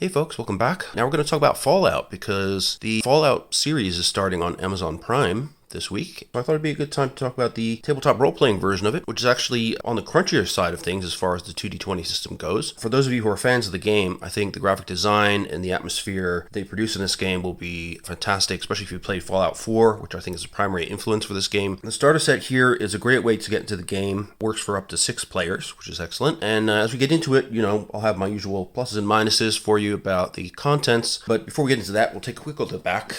Hey folks, welcome back. Now we're going to talk about Fallout because the Fallout series is starting on Amazon Prime this week. I thought it'd be a good time to talk about the tabletop role-playing version of it, which is actually on the crunchier side of things as far as the 2d20 system goes. For those of you who are fans of the game, I think the graphic design and the atmosphere they produce in this game will be fantastic, especially if you played Fallout 4, which I think is the primary influence for this game. The starter set here is a great way to get into the game. Works for up to 6 players, which is excellent. And as we get into it, I'll have my usual pluses and minuses for you about the contents. But before we get into that, we'll take a quick look at the back.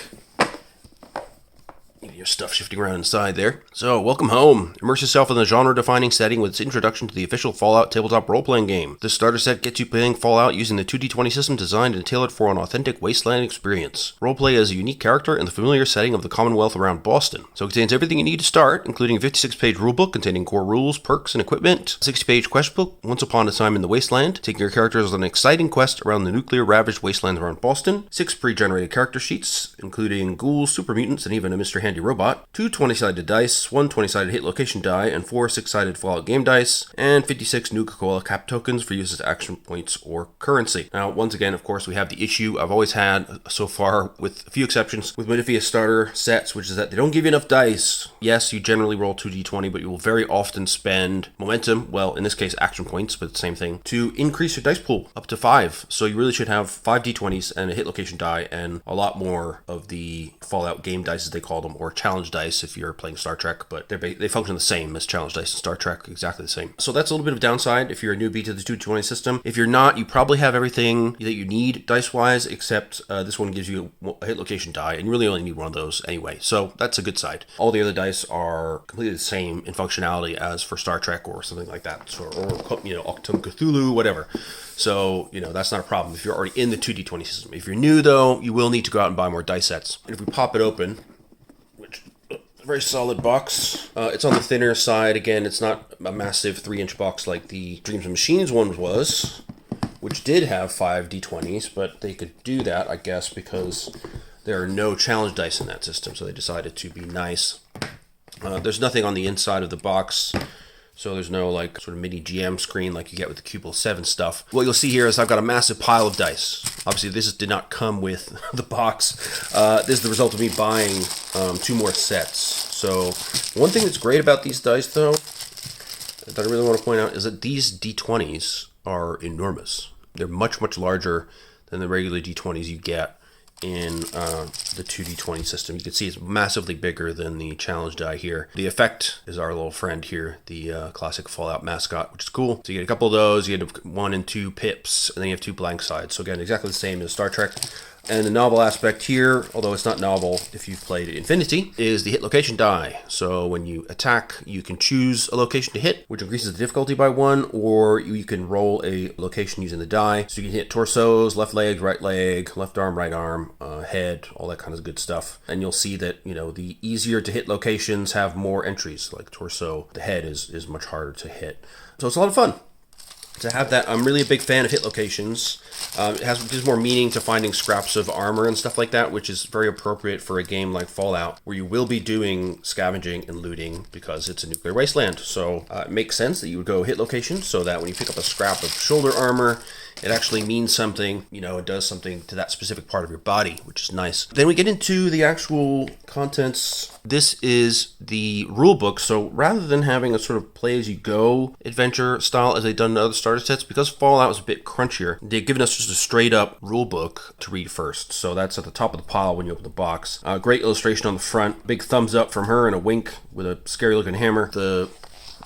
Your stuff shifting around inside there. So, welcome home. Immerse yourself in the genre-defining setting with its introduction to the official Fallout tabletop role-playing game. This starter set gets you playing Fallout using the 2d20 system designed and tailored for an authentic wasteland experience. Roleplay as a unique character in the familiar setting of the Commonwealth around Boston. So it contains everything you need to start, including a 56-page rulebook containing core rules, perks, and equipment, a 60-page quest book, Once Upon a Time in the Wasteland, taking your characters on an exciting quest around the nuclear-ravaged wasteland around Boston, 6 pre-generated character sheets, including ghouls, super mutants, and even a Mr. Handy robot, 2 20-sided dice, 1 20-sided hit location die, and 4 6-sided Fallout game dice, and 56 Nuka-Cola cap tokens for use as action points or currency. Now, once again, of course, we have the issue I've always had so far, with a few exceptions, with Modiphius starter sets, which is that they don't give you enough dice. Yes, you generally roll 2d20, but you will very often spend momentum, well, in this case, action points, but the same thing, to increase your dice pool up to 5. So you really should have 5 d20s and a hit location die, and a lot more of the Fallout game dice, as they call them, or challenge dice if you're playing Star Trek, but they function the same as challenge dice in Star Trek, exactly the same. So that's a little bit of downside if you're a newbie to the 2d20 system. If you're not, you probably have everything that you need dice-wise, except this one gives you a hit location die, and you really only need one of those anyway, so that's a good side. All the other dice are completely the same in functionality as for Star Trek or something like that, or Octum Cthulhu, whatever. So, that's not a problem if you're already in the 2d20 system. If you're new, though, you will need to go out and buy more dice sets. And if we pop it open, which very solid box. It's on the thinner side. Again, it's not a massive 3-inch box like the Dreams and Machines one was, which did have 5 d20s, but they could do that, I guess, because there are no challenge dice in that system, so they decided to be nice. There's nothing on the inside of the box, so there's no sort of mini GM screen like you get with the Cubal 7 stuff. What you'll see here is I've got a massive pile of dice. Obviously, this did not come with the box. This is the result of me buying 2 more sets. So one thing that's great about these dice, though, that I really want to point out, is that these d20s are enormous. They're much, much larger than the regular d20s you get in the 2d20 system. You can see it's massively bigger than the challenge die here. The effect is our little friend here, the classic Fallout mascot, which is cool. So you get a couple of those, you get 1 and 2 pips, and then you have 2 blank sides. So again, exactly the same as Star Trek. And the novel aspect here, although it's not novel if you've played Infinity, is the hit location die. So when you attack, you can choose a location to hit, which increases the difficulty by 1, or you can roll a location using the die. So you can hit torsos, left leg, right leg, left arm, right arm, head, all that kind of good stuff. And you'll see that, the easier to hit locations have more entries, like torso. The head is much harder to hit. So it's a lot of fun to have that. I'm really a big fan of hit locations. It gives more meaning to finding scraps of armor and stuff like that, which is very appropriate for a game like Fallout, where you will be doing scavenging and looting because it's a nuclear wasteland. So it makes sense that you would go hit location so that when you pick up a scrap of shoulder armor, it actually means something, it does something to that specific part of your body, which is nice. Then we get into the actual contents. This is the rulebook, so rather than having a sort of play-as-you-go adventure style as they've done in other starter sets, because Fallout was a bit crunchier, they've given us just a straight-up rulebook to read first. So that's at the top of the pile when you open the box. Great illustration on the front, big thumbs up from her and a wink with a scary-looking hammer. The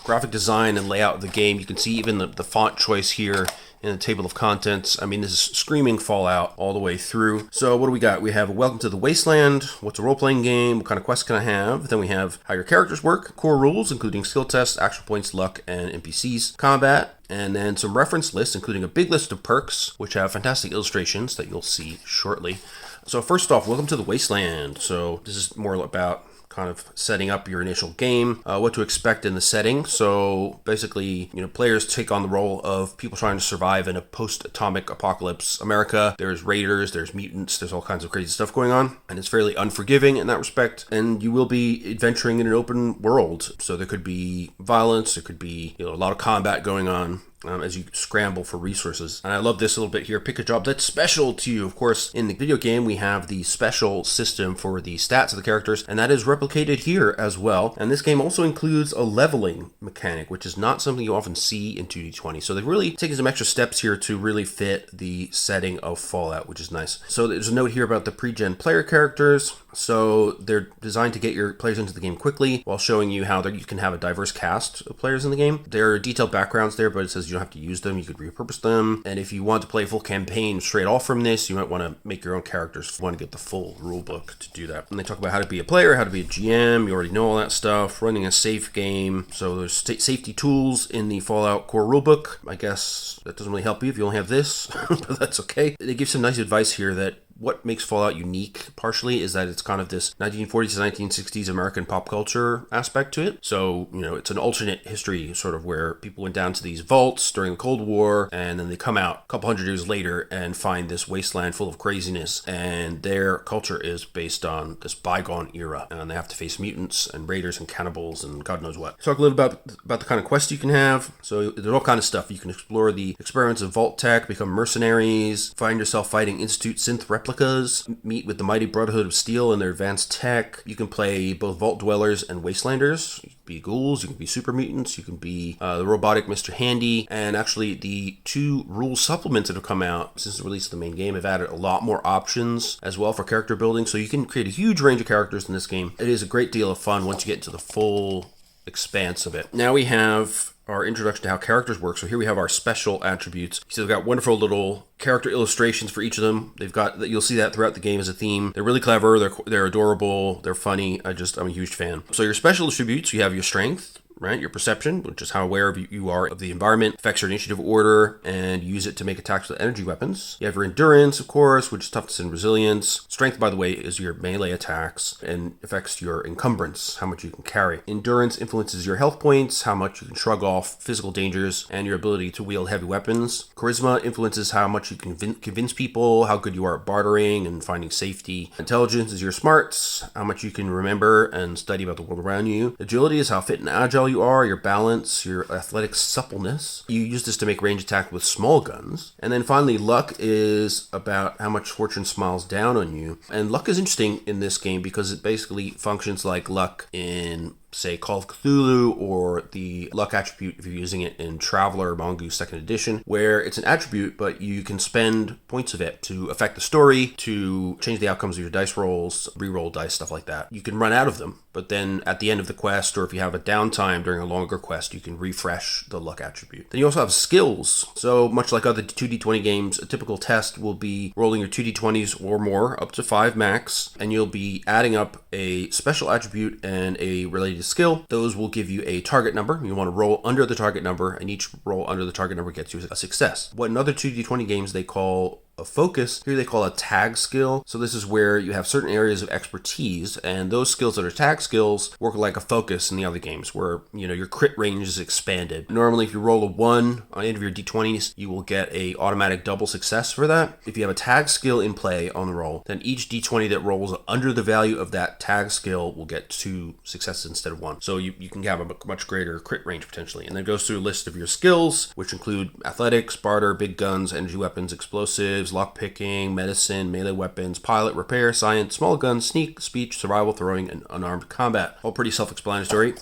graphic design and layout of the game, you can see even the font choice here in the table of contents. I mean, this is screaming Fallout all the way through. So what do we got? We have Welcome to the Wasteland, what's a role-playing game, what kind of quests can I have? Then we have how your characters work, core rules, including skill tests, action points, luck, and NPCs, combat, and then some reference lists, including a big list of perks, which have fantastic illustrations that you'll see shortly. So first off, Welcome to the Wasteland. So this is more about kind of setting up your initial game, what to expect in the setting. So basically, players take on the role of people trying to survive in a post-atomic apocalypse America. There's raiders, there's mutants, there's all kinds of crazy stuff going on, and it's fairly unforgiving in that respect. And you will be adventuring in an open world, so there could be violence, there could be a lot of combat going on. as you scramble for resources. And I love this little bit here. Pick a job that's special to you. Of course, in the video game, we have the special system for the stats of the characters, and that is replicated here as well. And this game also includes a leveling mechanic, which is not something you often see in 2D20. So they've really taken some extra steps here to really fit the setting of Fallout, which is nice. So there's a note here about the pre-gen player characters. So they're designed to get your players into the game quickly while showing you how you can have a diverse cast of players in the game. There are detailed backgrounds there, but it says you don't have to use them. You could repurpose them. And if you want to play a full campaign straight off from this, you might want to make your own characters. You want to get the full rulebook to do that. And they talk about how to be a player, how to be a GM. You already know all that stuff. Running a safe game. So there's safety tools in the Fallout Core Rulebook. I guess that doesn't really help you if you only have this, but that's okay. They give some nice advice here that what makes Fallout unique partially is that it's kind of this 1940s to 1960s American pop culture aspect to it. So, it's an alternate history sort of where people went down to these vaults during the Cold War, and then they come out a couple hundred years later and find this wasteland full of craziness, and their culture is based on this bygone era, and they have to face mutants and raiders and cannibals and God knows what. Talk a little about the kind of quests you can have. So there's all kind of stuff. You can explore the experiments of vault tech, become mercenaries, find yourself fighting Institute synth replicas, meet with the Mighty Brotherhood of Steel and their advanced tech. You can play both Vault Dwellers and Wastelanders. You can be ghouls, you can be super mutants, you can be the robotic Mr. Handy. And actually, the 2 rule supplements that have come out since the release of the main game have added a lot more options as well for character building. So you can create a huge range of characters in this game. It is a great deal of fun once you get into the full expanse of it. Now we have our introduction to how characters work. So here we have our special attributes. So they've got wonderful little character illustrations for each of them. You'll see that throughout the game as a theme. They're really clever, they're adorable, they're funny. I'm a huge fan. So your special attributes, you have your strength, right? Your perception, which is how aware you are of the environment, affects your initiative order, and use it to make attacks with energy weapons. You have your endurance, of course, which is toughness and resilience. Strength, by the way, is your melee attacks and affects your encumbrance, how much you can carry. Endurance influences your health points, how much you can shrug off physical dangers, and your ability to wield heavy weapons. Charisma influences how much you can convince people, how good you are at bartering and finding safety. Intelligence is your smarts, how much you can remember and study about the world around you. Agility is how fit and agile you are, your balance, your athletic suppleness. You use this to make range attack with small guns. And then finally, luck is about how much fortune smiles down on you. And luck is interesting in this game because it basically functions like luck in, say, Call of Cthulhu, or the luck attribute if you're using it in Traveler Mongoose 2nd Edition, where it's an attribute, but you can spend points of it to affect the story, to change the outcomes of your dice rolls, re-roll dice, stuff like that. You can run out of them, but then at the end of the quest, or if you have a downtime during a longer quest, you can refresh the luck attribute. Then you also have skills. So much like other 2D20 games, a typical test will be rolling your 2D20s or more, up to 5 max, and you'll be adding up a special attribute and a related skill. Those will give you a target number. You want to roll under the target number, and each roll under the target number gets you a success. What in other 2D20 games they call a focus, here they call a tag skill. So this is where you have certain areas of expertise, and those skills that are tag skills work like a focus in the other games where, your crit range is expanded. Normally, if you roll a 1 on any of your d20s, you will get a automatic double success for that. If you have a tag skill in play on the roll, then each d20 that rolls under the value of that tag skill will get 2 successes instead of 1. So you can have a much greater crit range potentially. And then it goes through a list of your skills, which include athletics, barter, big guns, energy weapons, explosives, lockpicking, medicine, melee weapons, pilot, repair, science, small guns, sneak, speech, survival, throwing, and unarmed combat. All pretty self-explanatory.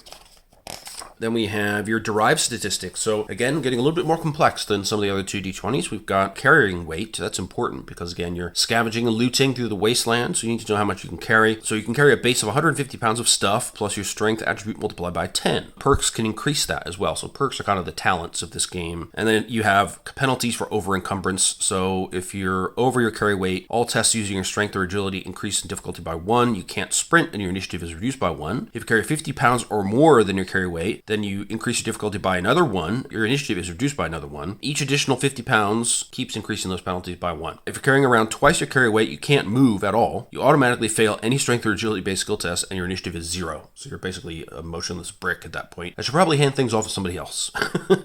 Then we have your derived statistics. So again, getting a little bit more complex than some of the other 2d20s. We've got carrying weight. That's important because again, you're scavenging and looting through the wasteland. So you need to know how much you can carry. So you can carry a base of 150 pounds of stuff plus your strength attribute multiplied by 10. Perks can increase that as well. So perks are kind of the talents of this game. And then you have penalties for over encumbrance. So if you're over your carry weight, all tests using your strength or agility increase in difficulty by 1. You can't sprint and your initiative is reduced by 1. If you carry 50 pounds or more than your carry weight, then you increase your difficulty by another 1. Your initiative is reduced by another 1. Each additional 50 pounds keeps increasing those penalties by 1. If you're carrying around twice your carry weight, you can't move at all. You automatically fail any strength or agility-based skill test, and your initiative is 0. So you're basically a motionless brick at that point. I should probably hand things off to somebody else.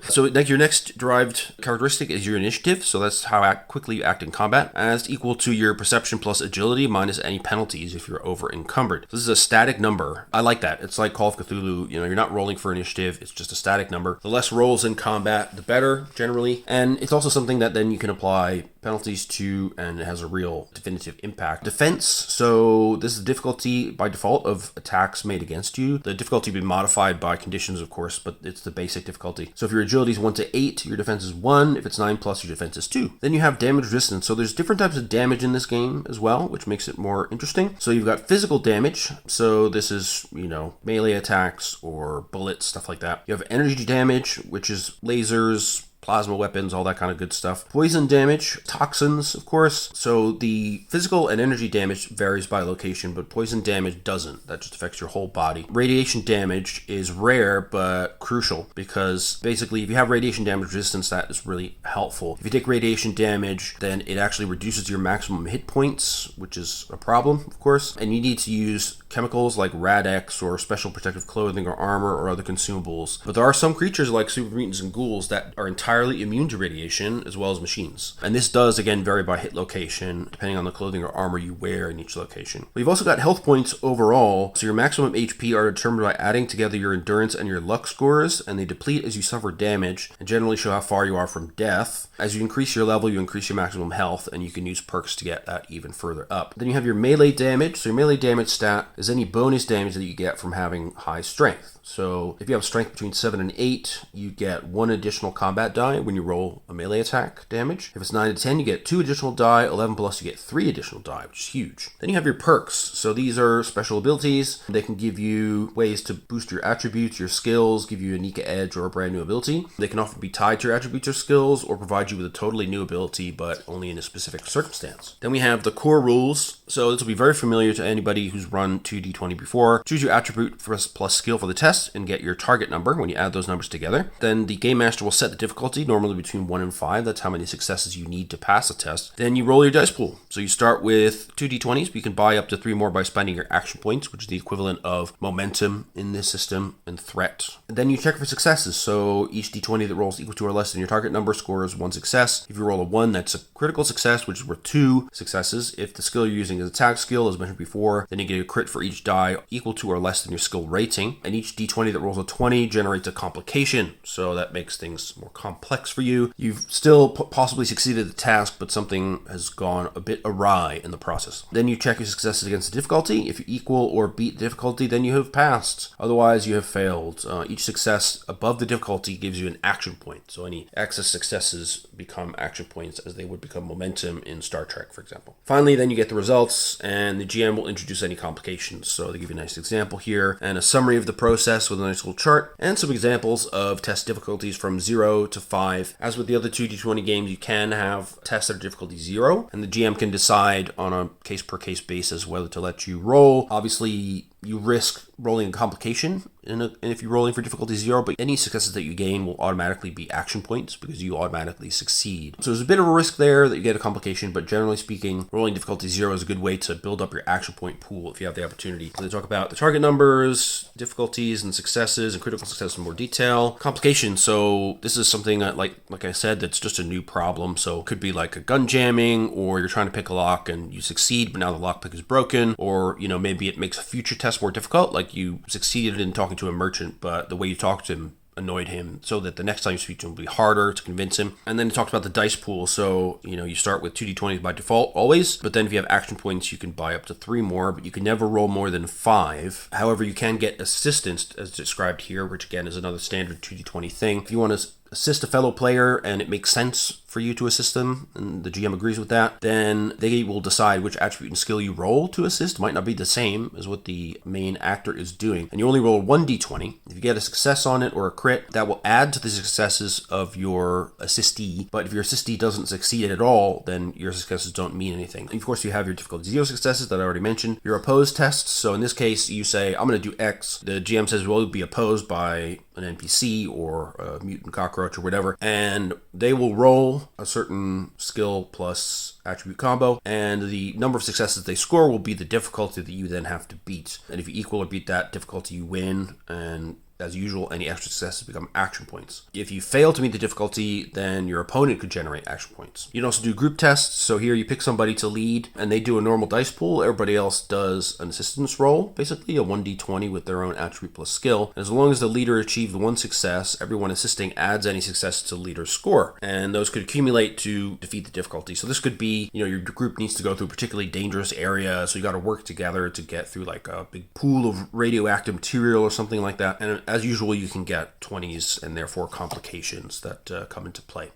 So your next derived characteristic is your initiative. So that's how quickly you act in combat, as equal to your perception plus agility minus any penalties if you're over encumbered. So this is a static number. I like that. It's like Call of Cthulhu. You're not rolling for initiative initiative. It's just a static number. The less rolls in combat, the better, generally. And it's also something that then you can apply penalties to, and it has a real definitive impact. Defense, so this is difficulty by default of attacks made against you. The difficulty will be modified by conditions, of course, but it's the basic difficulty. So if your agility is 1 to 8, your defense is 1. If it's 9 plus, your defense is 2. Then you have damage resistance. So there's different types of damage in this game as well, which makes it more interesting. So you've got physical damage. So this is, melee attacks or bullets, stuff like that. You have energy damage, which is lasers, plasma weapons, all that kind of good stuff. Poison damage, toxins, of course. So the physical and energy damage varies by location, but poison damage doesn't. That just affects your whole body. Radiation damage is rare, but crucial, because basically if you have radiation damage resistance, that is really helpful. If you take radiation damage, then it actually reduces your maximum hit points, which is a problem, of course. And you need to use chemicals like Rad-X or special protective clothing or armor or other consumables. But there are some creatures like super mutants and ghouls that are entirely immune to radiation, as well as machines. And this does, again, vary by hit location, depending on the clothing or armor you wear in each location. We've also got health points overall. So your maximum HP are determined by adding together your endurance and your luck scores, and they deplete as you suffer damage, and generally show how far you are from death. As you increase your level, you increase your maximum health, and you can use perks to get that even further up. Then you have your melee damage. So your melee damage stat is any bonus damage that you get from having high strength. So if you have strength between 7 and 8, you get 1 additional combat die when you roll a melee attack damage. If it's 9 to 10, you get 2 additional die. 11 plus, you get 3 additional die, which is huge. Then you have your perks. So these are special abilities. They can give you ways to boost your attributes, your skills, give you a unique edge or a brand new ability. They can often be tied to your attributes or skills, or provide you with a totally new ability, but only in a specific circumstance. Then we have the core rules. So this will be very familiar to anybody who's run 2d20 before. Choose your attribute plus skill for the test and get your target number when you add those numbers together. Then the game master will set the difficulty, normally between 1 and 5. That's how many successes you need to pass a test. Then you roll your dice pool. So you start with 2d20s, but you can buy up to 3 more by spending your action points, which is the equivalent of momentum in this system, and threat. And then you check for successes. So each d20 that rolls equal to or less than your target number scores 1 success. If you roll a 1, that's a critical success, which is worth 2 successes. If the skill you're using is attack skill, as mentioned before, then you get a crit for each die equal to or less than your skill rating. And each d20 that rolls a 20 generates a complication, so that makes things more complex for you. You've still possibly succeeded the task, but something has gone a bit awry in the process. Then you check your successes against the difficulty. If you equal or beat the difficulty, then you have passed. Otherwise, you have failed. Each success above the difficulty gives you an action point, so any excess successes become action points, as they would become momentum in Star Trek, for example. Finally, then you get the results, and the GM will introduce any complications. So they give you a nice example here, and a summary of the process with a nice little chart, and some examples of test difficulties from 0 to 5. As with the other 2d20 games, you can have tests that are difficulty 0, and the GM can decide on a case-per-case basis whether to let you roll. Obviously, you risk rolling a complication if you're rolling for difficulty 0, but any successes that you gain will automatically be action points because you automatically succeed. So there's a bit of a risk there that you get a complication, but generally speaking, rolling difficulty 0 is a good way to build up your action point pool if you have the opportunity. So they talk about the target numbers, difficulties, and successes, and critical success in more detail. Complications, so this is something that, like I said, that's just a new problem. So it could be like a gun jamming, or you're trying to pick a lock and you succeed, but now the lockpick is broken, or maybe it makes a future test more difficult, like you succeeded in talking to a merchant, but the way you talked to him annoyed him, so that the next time you speak to him will be harder to convince him. And then it talks about the dice pool. So you start with 2d20s by default always, but then if you have action points, you can buy up to 3 more, but you can never roll more than 5. However, you can get assistance as described here, which again is another standard 2d20 thing. If you want to assist a fellow player and it makes sense for you to assist them, and the GM agrees with that, then they will decide which attribute and skill you roll to assist. Might not be the same as what the main actor is doing. And you only roll 1d20. If you get a success on it or a crit, that will add to the successes of your assistee. But if your assistee doesn't succeed at all, then your successes don't mean anything. And of course, you have your difficulty 0 successes that I already mentioned. Your opposed tests. So in this case, you say, I'm going to do X. The GM says, well, it'll be opposed by an NPC or a mutant cockroach or whatever, and they will roll a certain skill plus attribute combo, and the number of successes they score will be the difficulty that you then have to beat. And if you equal or beat that difficulty, you win, and as usual, any extra successes become action points. If you fail to meet the difficulty, then your opponent could generate action points. You can also do group tests. So here you pick somebody to lead and they do a normal dice pool. Everybody else does an assistance roll, basically a 1d20 with their own attribute plus skill. And as long as the leader achieves one success, everyone assisting adds any success to the leader's score. And those could accumulate to defeat the difficulty. So this could be, your group needs to go through a particularly dangerous area. So you got to work together to get through like a big pool of radioactive material or something like that. And as usual, you can get 20s and therefore complications that come into play.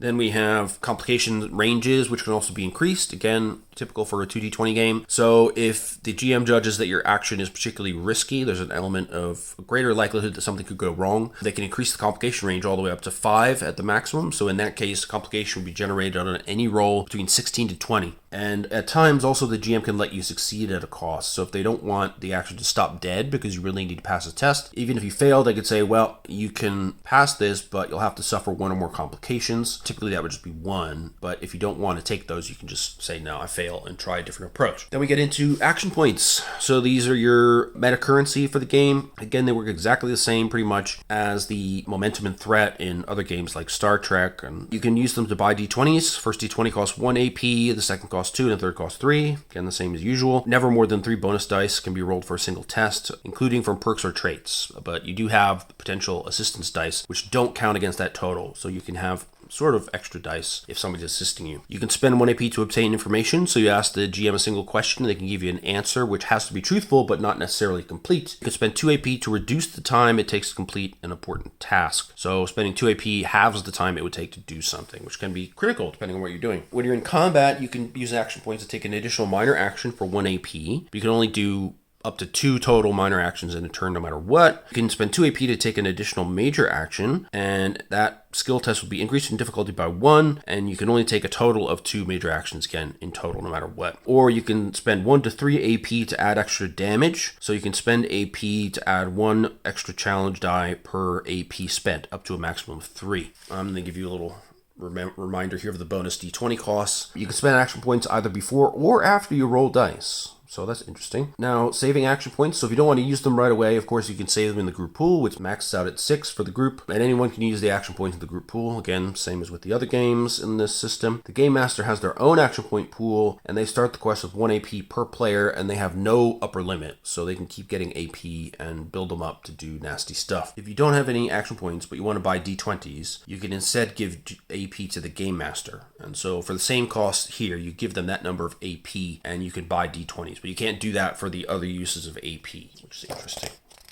Then we have complication ranges, which can also be increased. Again, typical for a 2d20 game. So if the GM judges that your action is particularly risky, there's an element of greater likelihood that something could go wrong, they can increase the complication range all the way up to 5 at the maximum. So in that case, complication will be generated on any roll between 16 to 20. And at times, also, the GM can let you succeed at a cost. So if they don't want the action to stop dead because you really need to pass a test, even if you fail, they could say, well, you can pass this, but you'll have to suffer one or more complications. Typically, that would just be one. But if you don't want to take those, you can just say, no, I fail, and try a different approach. Then we get into action points. So these are your meta currency for the game. Again, they work exactly the same pretty much as the momentum and threat in other games like Star Trek. And you can use them to buy d20s. First d20 costs 1 AP, the second costs 2, and the third costs 3. Again, the same as usual. Never more than 3 bonus dice can be rolled for a single test, including from perks or traits. But you do have potential assistance dice, which don't count against that total. So you can have sort of extra dice if somebody's assisting you. You can spend 1 AP to obtain information, so you ask the GM a single question, they can give you an answer which has to be truthful but not necessarily complete. You can spend 2 AP to reduce the time it takes to complete an important task. So spending 2 AP halves the time it would take to do something, which can be critical depending on what you're doing. When you're in combat, you can use action points to take an additional minor action for 1 AP. You can only do up to 2 total minor actions in a turn no matter what. You can spend 2 AP to take an additional major action, and that skill test will be increased in difficulty by 1, and you can only take a total of 2 major actions again in total no matter what. Or you can spend 1 to 3 AP to add extra damage, so you can spend AP to add 1 extra challenge die per AP spent, up to a maximum of 3. I'm going to give you a little reminder here of the bonus d20 costs. You can spend action points either before or after you roll dice. So that's interesting. Now, saving action points. So if you don't want to use them right away, of course, you can save them in the group pool, which maxes out at 6 for the group. And anyone can use the action points in the group pool. Again, same as with the other games in this system. The Game Master has their own action point pool, and they start the quest with 1 AP per player, and they have no upper limit. So they can keep getting AP and build them up to do nasty stuff. If you don't have any action points, but you want to buy D20s, you can instead give AP to the Game Master. And so for the same cost here, you give them that number of AP, and you can buy D20s. But you can't do that for the other uses of AP, which is interesting.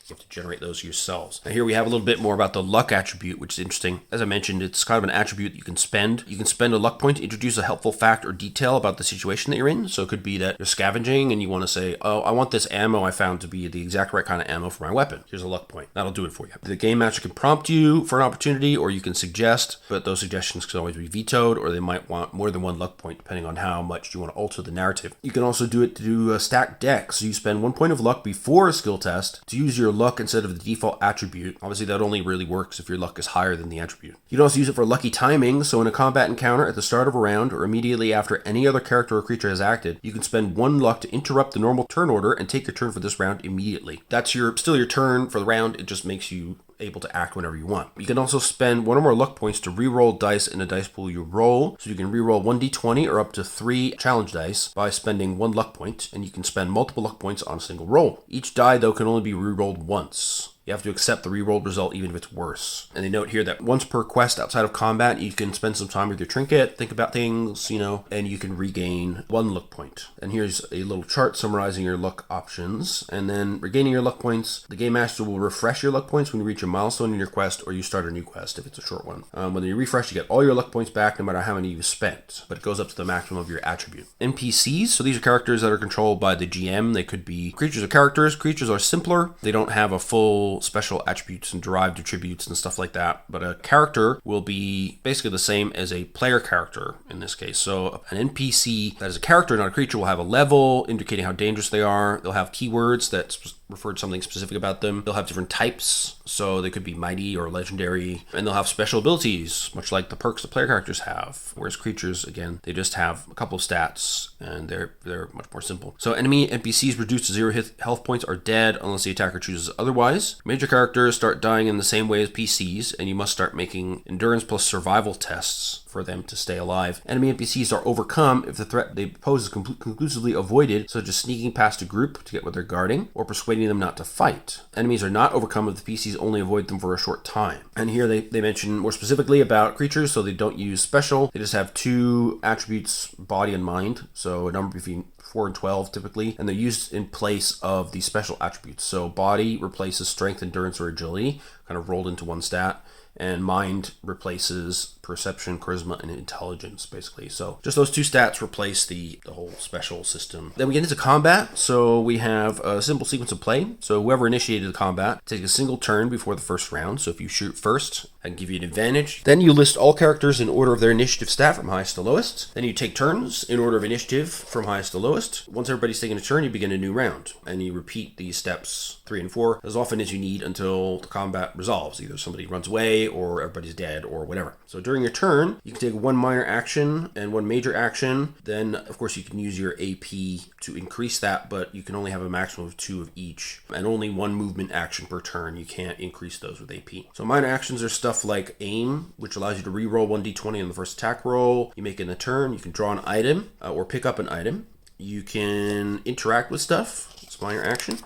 You have to generate those yourselves. Now here we have a little bit more about the luck attribute, which is interesting. As I mentioned, it's kind of an attribute that you can spend. You can spend a luck point to introduce a helpful fact or detail about the situation that you're in. So it could be that you're scavenging and you want to say, oh, I want this ammo I found to be the exact right kind of ammo for my weapon. Here's a luck point. That'll do it for you. The game master can prompt you for an opportunity, or you can suggest, but those suggestions can always be vetoed, or they might want more than 1 luck point depending on how much you want to alter the narrative. You can also do it to do a stacked deck. So you spend 1 point of luck before a skill test to use your luck instead of the default attribute. Obviously, that only really works if your luck is higher than the attribute. You can also use it for lucky timing. So in a combat encounter at the start of a round or immediately after any other character or creature has acted, you can spend 1 luck to interrupt the normal turn order and take your turn for this round immediately. That's still your turn for the round. It just makes you able to act whenever you want. You can also spend 1 or more luck points to re-roll dice in a dice pool you roll. So you can re-roll 1d20 or up to 3 challenge dice by spending 1 luck point, and you can spend multiple luck points on a single roll. Each die, though, can only be re-rolled once. You have to accept the re-rolled result even if it's worse. And they note here that once per quest outside of combat, you can spend some time with your trinket, think about things, and you can regain 1 luck point. And here's a little chart summarizing your luck options. And then regaining your luck points, the Game Master will refresh your luck points when you reach a milestone in your quest or you start a new quest if it's a short one. When you refresh, you get all your luck points back no matter how many you've spent, but it goes up to the maximum of your attribute. NPCs, so these are characters that are controlled by the GM. They could be creatures or characters. Creatures are simpler. They don't have a full special attributes and derived attributes and stuff like that, but a character will be basically the same as a player character in this case. So an NPC that is a character, not a creature, will have a level indicating how dangerous they are. They'll have keywords that refer to something specific about them. They'll have different types, so they could be mighty or legendary, and they'll have special abilities, much like the perks that player characters have. Whereas creatures, again, they just have a couple of stats, and they're much more simple. So enemy NPCs reduced to 0 health points are dead unless the attacker chooses otherwise. Major characters start dying in the same way as PCs, and you must start making endurance plus survival tests for them to stay alive. Enemy NPCs are overcome if the threat they pose is conclusively avoided, such as sneaking past a group to get what they're guarding, or persuading them not to fight. Enemies are not overcome if the PCs only avoid them for a short time. And here they mention more specifically about creatures, so they don't use special. They just have 2 attributes, body and mind, so a number between 4 and 12 typically, and they're used in place of the special attributes. So body replaces strength, endurance, or agility, kind of rolled into one stat, and mind replaces perception, charisma, and intelligence, basically. So just those 2 stats replace the whole special system. Then we get into combat. So we have a simple sequence of play. So whoever initiated the combat takes a single turn before the first round. So if you shoot first, I can give you an advantage. Then you list all characters in order of their initiative stat from highest to lowest. Then you take turns in order of initiative from highest to lowest. Once everybody's taken a turn, you begin a new round, and you repeat these steps 3 and 4 as often as you need until the combat resolves. Either somebody runs away or everybody's dead or whatever. So during your turn, you can take 1 minor action and 1 major action. Then, of course, you can use your AP to increase that, but you can only have a maximum of 2 of each, and only 1 movement action per turn. You can't increase those with AP. So minor actions are stuff like aim, which allows you to reroll 1d20 on the first attack roll. You make it in a turn. You can draw an item or pick up an item. You can interact with stuff. It's minor action.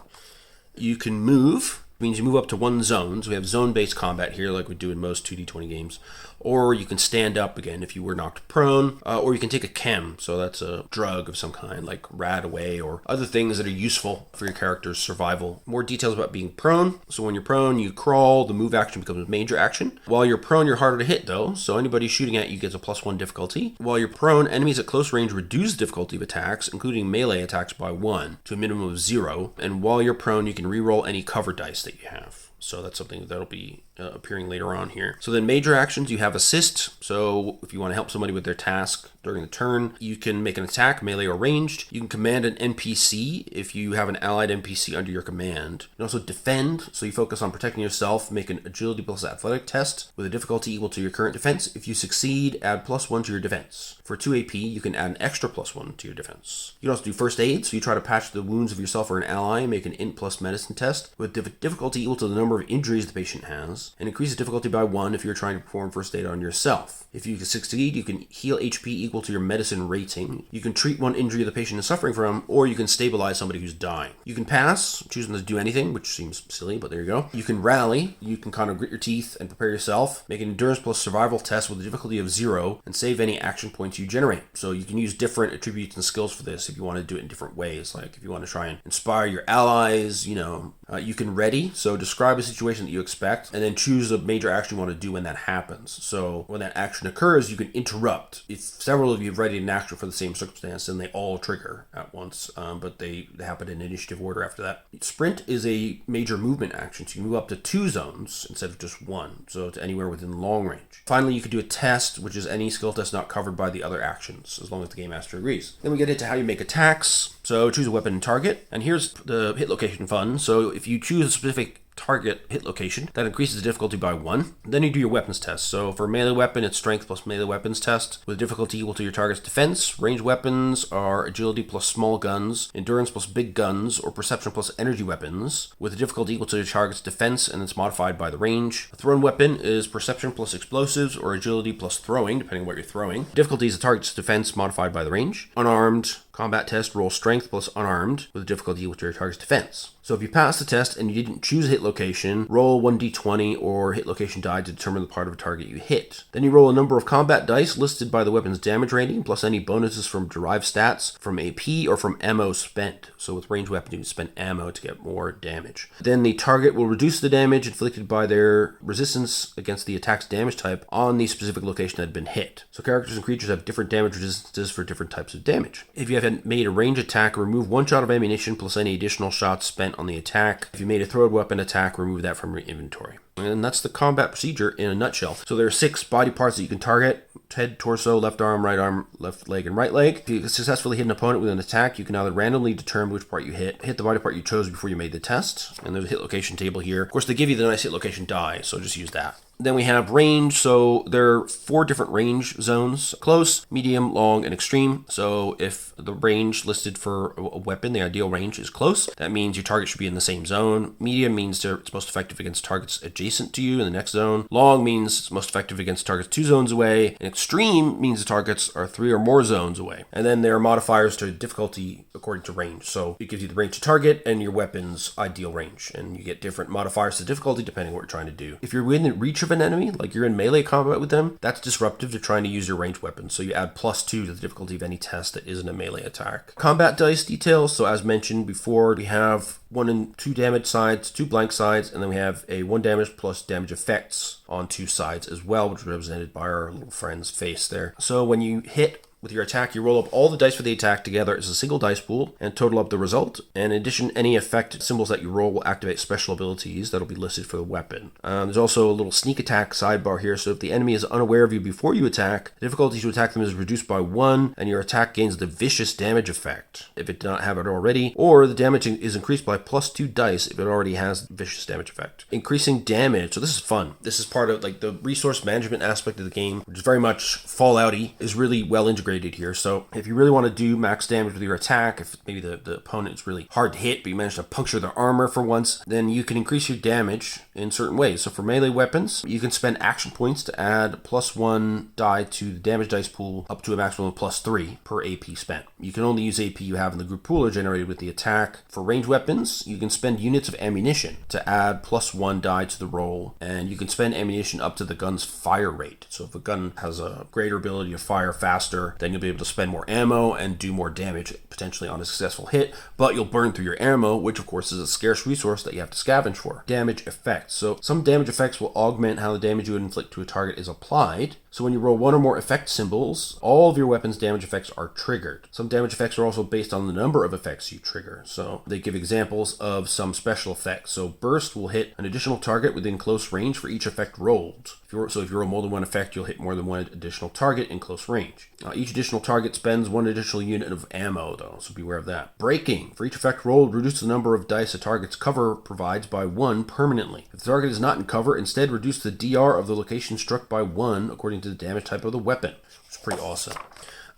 You can move. Means you move up to 1 zone. So we have zone-based combat here like we do in most 2d20 games. Or you can stand up again if you were knocked prone, or you can take a chem, so that's a drug of some kind, like rad away, or other things that are useful for your character's survival. More details about being prone. So when you're prone, you crawl, the move action becomes a major action. While you're prone, you're harder to hit though, so anybody shooting at you gets a +1 difficulty. While you're prone, enemies at close range reduce the difficulty of attacks, including melee attacks by 1 to a minimum of 0, and while you're prone, you can reroll any cover dice that you have. So that's something that'll be appearing later on here. So then major actions, you have assist. So if you want to help somebody with their task during the turn, you can make an attack, melee or ranged. You can command an NPC if you have an allied NPC under your command. You can also defend. So you focus on protecting yourself, make an agility plus athletic test with a difficulty equal to your current defense. If you succeed, add +1 to your defense. For 2 AP, you can add an extra +1 to your defense. You can also do first aid. So you try to patch the wounds of yourself or an ally, make an int plus medicine test with difficulty equal to the number of injuries the patient has, and increase the difficulty by 1 if you're trying to perform first aid on yourself. If you succeed, you can heal HP equal to your medicine rating. You can treat 1 injury the patient is suffering from, or you can stabilize somebody who's dying. You can pass, choosing to do anything, which seems silly, but there you go. You can rally. You can kind of grit your teeth and prepare yourself. Make an endurance plus survival test with a difficulty of 0, and save any action points you generate. So you can use different attributes and skills for this if you want to do it in different ways. Like if you want to try and inspire your allies, you can ready. So describe a situation that you expect, and then choose a major action you want to do when that happens. So when that action occurs, you can interrupt. If several of you have readied an action for the same circumstance, then they all trigger at once, but they happen in initiative order after that. Sprint is a major movement action, so you move up to 2 zones instead of just 1, so to anywhere within long range. Finally, you can do a test, which is any skill test not covered by the other actions, as long as the game master agrees. Then we get into how you make attacks. So choose a weapon and target, and here's the hit location fun. So if you choose a specific target hit location, that increases the difficulty by 1. Then you do your weapons test. So for melee weapon, it's strength plus melee weapons test with difficulty equal to your target's defense. Ranged weapons are agility plus small guns, endurance plus big guns, or perception plus energy weapons with a difficulty equal to your target's defense, and it's modified by the range. A thrown weapon is perception plus explosives, or agility plus throwing, depending on what you're throwing. Difficulty is the target's defense modified by the range. Unarmed combat test, roll strength plus unarmed with a difficulty equal to your target's defense. So if you pass the test and you didn't choose a hit location, roll 1d20 or hit location die to determine the part of a target you hit. Then you roll a number of combat dice listed by the weapon's damage rating, plus any bonuses from derived stats, from AP, or from ammo spent. So with ranged weapons, you can spend ammo to get more damage. Then the target will reduce the damage inflicted by their resistance against the attack's damage type on the specific location that had been hit. So characters and creatures have different damage resistances for different types of damage. If you have made a range attack, remove 1 shot of ammunition plus any additional shots spent on the attack. If you made a throwed weapon attack, remove that from your inventory. And that's the combat procedure in a nutshell. So there are 6 body parts that you can target: head, torso, left arm, left leg, and right leg. If you successfully hit an opponent with an attack, you can either randomly determine which part you hit the body part you chose before you made the test. And there's a hit location table here. Of course, they give you the nice hit location die, so just use that. Then we have range. So there are 4 different range zones: close, medium, long, and extreme. So if the range listed for a weapon, the ideal range is close, that means your target should be in the same zone. Medium means it's most effective against targets adjacent to you in the next zone. Long means it's most effective against targets 2 zones away. And extreme means the targets are 3 or more zones away. And then there are modifiers to difficulty according to range. So it gives you the range to target and your weapon's ideal range. And you get different modifiers to difficulty depending on what you're trying to do. If you're within reach of an enemy, like you're in melee combat with them, that's disruptive to trying to use your ranged weapon. So you add +2 to the difficulty of any test that isn't a melee attack. Combat dice details. So as mentioned before, we have 1 and 2 damage sides, 2 blank sides, and then we have a 1 damage plus damage effects on 2 sides as well, which is represented by our little friend's face there. So when you hit with your attack, you roll up all the dice for the attack together as a single dice pool and total up the result. And in addition, any effect symbols that you roll will activate special abilities that'll be listed for the weapon. There's also a little sneak attack sidebar here. So if the enemy is unaware of you before you attack, the difficulty to attack them is reduced by 1, and your attack gains the vicious damage effect if it did not have it already, or the damage is increased by +2 dice if it already has the vicious damage effect. Increasing damage. So this is fun. This is part of like the resource management aspect of the game, which is very much Fallout-y, is really well integrated here. So if you really want to do max damage with your attack, if maybe the opponent is really hard to hit, but you manage to puncture their armor for once, then you can increase your damage in certain ways. So for melee weapons, you can spend action points to add +1 die to the damage dice pool up to a maximum of +3 per AP spent. You can only use AP you have in the group pool or generated with the attack. For ranged weapons, you can spend units of ammunition to add +1 die to the roll, and you can spend ammunition up to the gun's fire rate. So if a gun has a greater ability to fire faster, then you'll be able to spend more ammo and do more damage potentially on a successful hit, but you'll burn through your ammo, which of course is a scarce resource that you have to scavenge for. Damage effects. So some damage effects will augment how the damage you would inflict to a target is applied. So when you roll 1 or more effect symbols, all of your weapon's damage effects are triggered. Some damage effects are also based on the number of effects you trigger. So they give examples of some special effects. So burst will hit an additional target within close range for each effect rolled. If you roll more than 1 effect, you'll hit more than 1 additional target in close range. Each additional target spends 1 additional unit of ammo though, so beware of that. Breaking. For each effect rolled, reduce the number of dice a target's cover provides by 1 permanently. If the target is not in cover, instead reduce the DR of the location struck by 1 according to the damage type of the weapon. It's pretty awesome.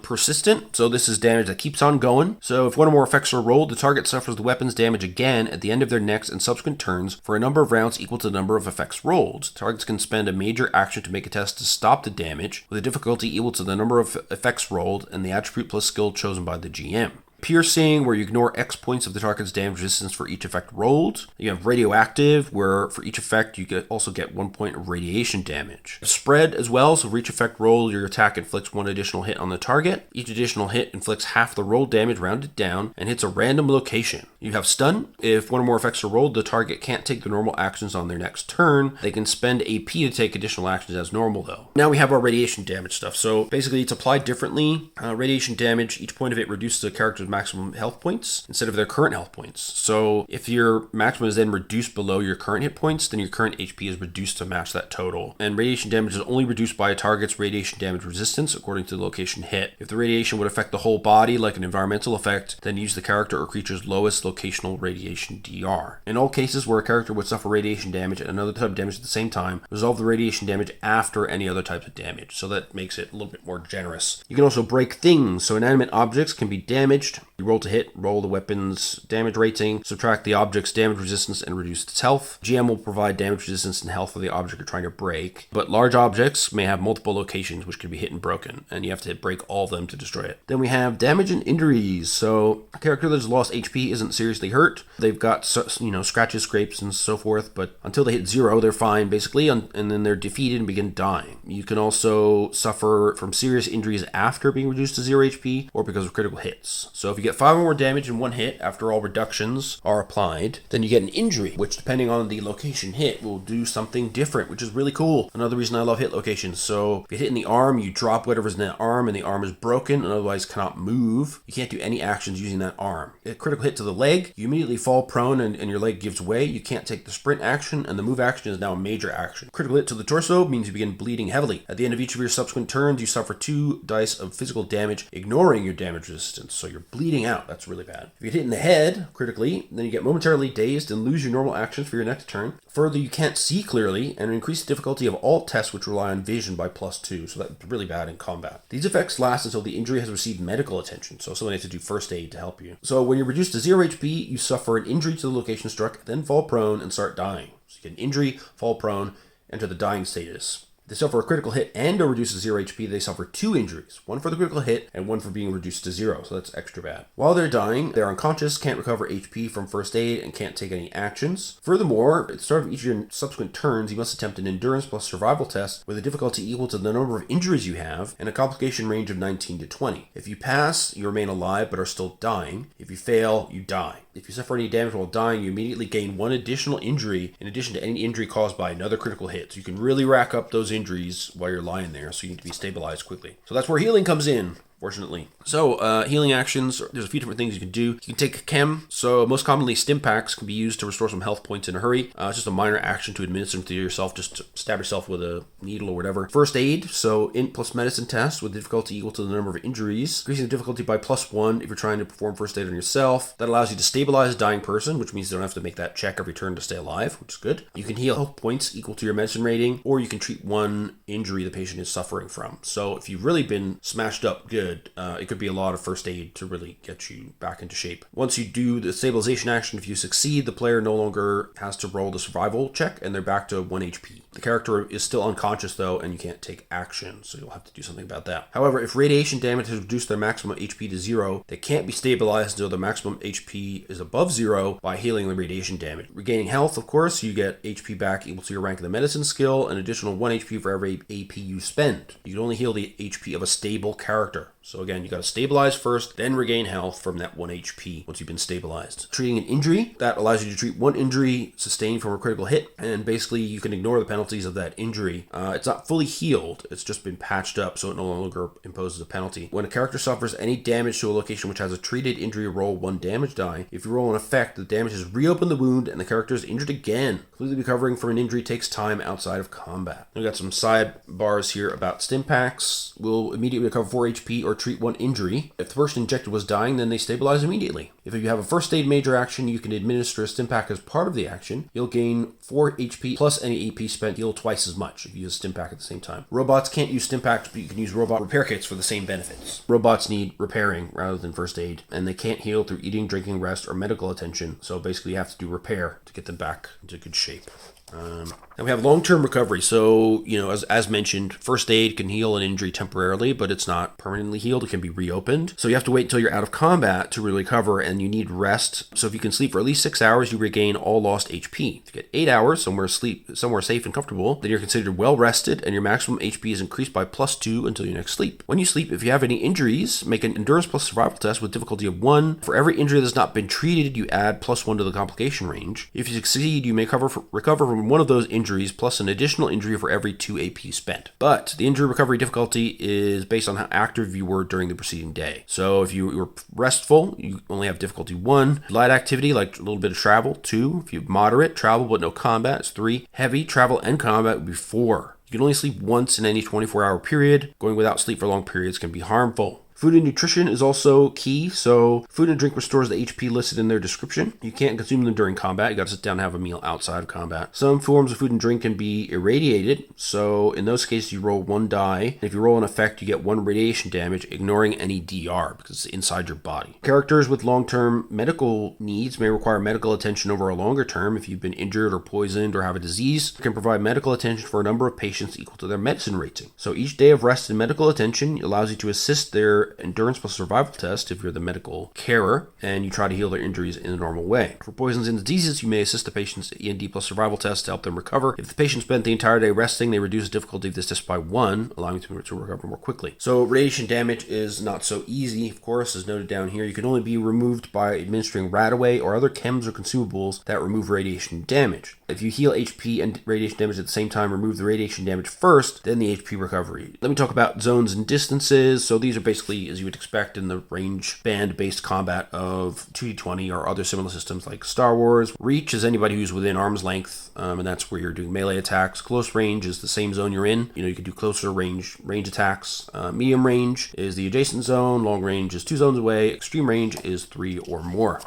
Persistent, so this is damage that keeps on going. So if 1 or more effects are rolled, the target suffers the weapon's damage again at the end of their next and subsequent turns for a number of rounds equal to the number of effects rolled. Targets can spend a major action to make a test to stop the damage, with a difficulty equal to the number of effects rolled and the attribute plus skill chosen by the GM. Piercing, where you ignore X points of the target's damage resistance for each effect rolled. You have radioactive, where for each effect you also get 1 point of radiation damage. Spread as well, so for each effect rolled, your attack inflicts 1 additional hit on the target. Each additional hit inflicts half the rolled damage rounded down and hits a random location. You have stun. If 1 or more effects are rolled, the target can't take the normal actions on their next turn. They can spend AP to take additional actions as normal though. Now we have our radiation damage stuff. So basically it's applied differently. Radiation damage, each point of it reduces the character's maximum health points instead of their current health points. So if your maximum is then reduced below your current hit points, then your current HP is reduced to match that total. And radiation damage is only reduced by a target's radiation damage resistance according to the location hit. If the radiation would affect the whole body like an environmental effect, then use the character or creature's lowest locational radiation DR. In all cases where a character would suffer radiation damage and another type of damage at the same time, resolve the radiation damage after any other types of damage. So that makes it a little bit more generous. You can also break things. So inanimate objects can be damaged. You roll to hit, roll the weapon's damage rating, subtract the object's damage resistance, and reduce its health. GM will provide damage resistance and health for the object you're trying to break, but large objects may have multiple locations which can be hit and broken, and you have to break all of them to destroy it. Then we have damage and injuries. So a character that's lost HP isn't seriously hurt. They've got scratches, scrapes, and so forth, but until they hit 0, they're fine basically, and then they're defeated and begin dying. You can also suffer from serious injuries after being reduced to 0 HP or because of critical hits. So if you get get 5 or more damage in one hit after all reductions are applied, then you get an injury, which depending on the location hit will do something different, which is really cool. Another reason I love hit locations. So if you hit in the arm, you drop whatever's in that arm and the arm is broken and otherwise cannot move. You can't do any actions using that arm. A critical hit to the leg, you immediately fall prone and your leg gives way. You can't take the sprint action, and the move action is now a major action. Critical hit to the torso means you begin bleeding heavily. At the end of each of your subsequent turns, you suffer 2 dice of physical damage, ignoring your damage resistance. So you're bleeding out. That's really bad. If you get hit in the head critically, then you get momentarily dazed and lose your normal actions for your next turn. Further, you can't see clearly and increase the difficulty of all tests which rely on vision by +2. So that's really bad in combat. These effects last until the injury has received medical attention. So someone has to do first aid to help you. So when you're reduced to 0 HP, you suffer an injury to the location struck, then fall prone and start dying. So you get an injury, fall prone, enter the dying status. They suffer a critical hit and or reduced to 0 HP, they suffer 2 injuries. One for the critical hit and one for being reduced to 0, so that's extra bad. While they're dying, they're unconscious, can't recover HP from first aid, and can't take any actions. Furthermore, at the start of each of your subsequent turns, you must attempt an endurance plus survival test with a difficulty equal to the number of injuries you have and a complication range of 19 to 20. If you pass, you remain alive but are still dying. If you fail, you die. If you suffer any damage while dying, you immediately gain 1 additional injury in addition to any injury caused by another critical hit. So you can really rack up those injuries while you're lying there, so you need to be stabilized quickly. So that's where healing comes in, fortunately. So, healing actions, there's a few different things you can do. You can take chem. So, most commonly, stim packs can be used to restore some health points in a hurry. It's just a minor action to administer them to yourself, just to stab yourself with a needle or whatever. First aid, so int plus medicine test with difficulty equal to the number of injuries. Increasing the difficulty by +1 if you're trying to perform first aid on yourself. That allows you to stabilize a dying person, which means you don't have to make that check every turn to stay alive, which is good. You can heal health points equal to your medicine rating, or you can treat 1 injury the patient is suffering from. So, if you've really been smashed up good, it could be a lot of first aid to really get you back into shape. Once you do the stabilization action, if you succeed, the player no longer has to roll the survival check and they're back to 1 HP. The character is still unconscious though, and you can't take action, so you'll have to do something about that. However, if radiation damage has reduced their maximum HP to 0, they can't be stabilized until their maximum HP is above 0 by healing the radiation damage. Regaining health, of course, you get HP back equal to your rank in the medicine skill, an additional 1 HP for every AP you spend. You can only heal the HP of a stable character. So again, you got to stabilize first, then regain health from that 1 HP once you've been stabilized. Treating an injury, that allows you to treat 1 injury sustained from a critical hit, and basically you can ignore the penalties of that injury. It's not fully healed, it's just been patched up, so it no longer imposes a penalty. When a character suffers any damage to a location which has a treated injury, roll 1 damage die. If you roll an effect, the damage has reopened the wound and the character is injured again. Completely recovering from an injury takes time outside of combat. We got some sidebars here about stim packs. Will immediately recover 4 HP or treat 1 injury. If the person injected was dying, then they stabilize immediately. If you have a first aid major action, you can administer a stim pack as part of the action. You'll gain 4 HP plus any AP spent, heal twice as much if you use a stim pack at the same time. Robots can't use stim packs, but you can use robot repair kits for the same benefits. Robots need repairing rather than first aid, and they can't heal through eating, drinking, rest, or medical attention, so basically you have to do repair to get them back into good shape. Then we have long-term recovery. So, as mentioned, first aid can heal an injury temporarily, but it's not permanently healed. It can be reopened. So you have to wait until you're out of combat to really recover, and you need rest. So if you can sleep for at least 6 hours, you regain all lost HP. If you get 8 hours somewhere safe and comfortable, then you're considered well rested, and your maximum HP is increased by +2 until your next sleep. When you sleep, if you have any injuries, make an endurance plus survival test with difficulty of 1. For every injury that's not been treated, you add +1 to the complication range. If you succeed, you may recover from one of those injuries plus an additional injury for every 2 AP spent. But the injury recovery difficulty is based on how active you were during the preceding day. So if you were restful, you only have difficulty 1. Light activity, like a little bit of travel, 2. If you have moderate, travel but no combat, it's 3. Heavy, travel and combat would be 4. You can only sleep once in any 24-hour period. Going without sleep for long periods can be harmful. Food and nutrition is also key. So food and drink restores the HP listed in their description. You can't consume them during combat. You got to sit down and have a meal outside of combat. Some forms of food and drink can be irradiated. So in those cases, you roll 1 die. If you roll an effect, you get 1 radiation damage, ignoring any DR because it's inside your body. Characters with long-term medical needs may require medical attention over a longer term. If you've been injured or poisoned or have a disease, you can provide medical attention for a number of patients equal to their medicine rating. So each day of rest and medical attention allows you to assist their their endurance plus survival test if you're the medical carer, and you try to heal their injuries in a normal way. For poisons and diseases, you may assist the patient's END plus survival test to help them recover. If the patient spent the entire day resting, they reduce the difficulty of this test by 1, allowing them to recover more quickly. So radiation damage is not so easy, of course, as noted down here. You can only be removed by administering Radaway or other chems or consumables that remove radiation damage. If you heal HP and radiation damage at the same time, remove the radiation damage first, then the HP recovery. Let me talk about zones and distances. So these are basically, as you would expect in the range band-based combat of 2d20 or other similar systems like Star Wars. Reach is anybody who's within arm's length, and that's where you're doing melee attacks. Close range is the same zone you're in. You can do closer range attacks. Medium range is the adjacent zone. Long range is 2 zones away. Extreme range is 3 or more.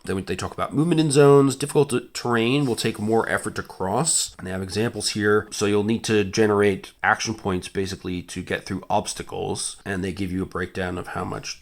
Then they talk about movement in zones. Difficult terrain will take more effort to cross. And they have examples here. So you'll need to generate action points basically to get through obstacles. And they give you a breakdown of how much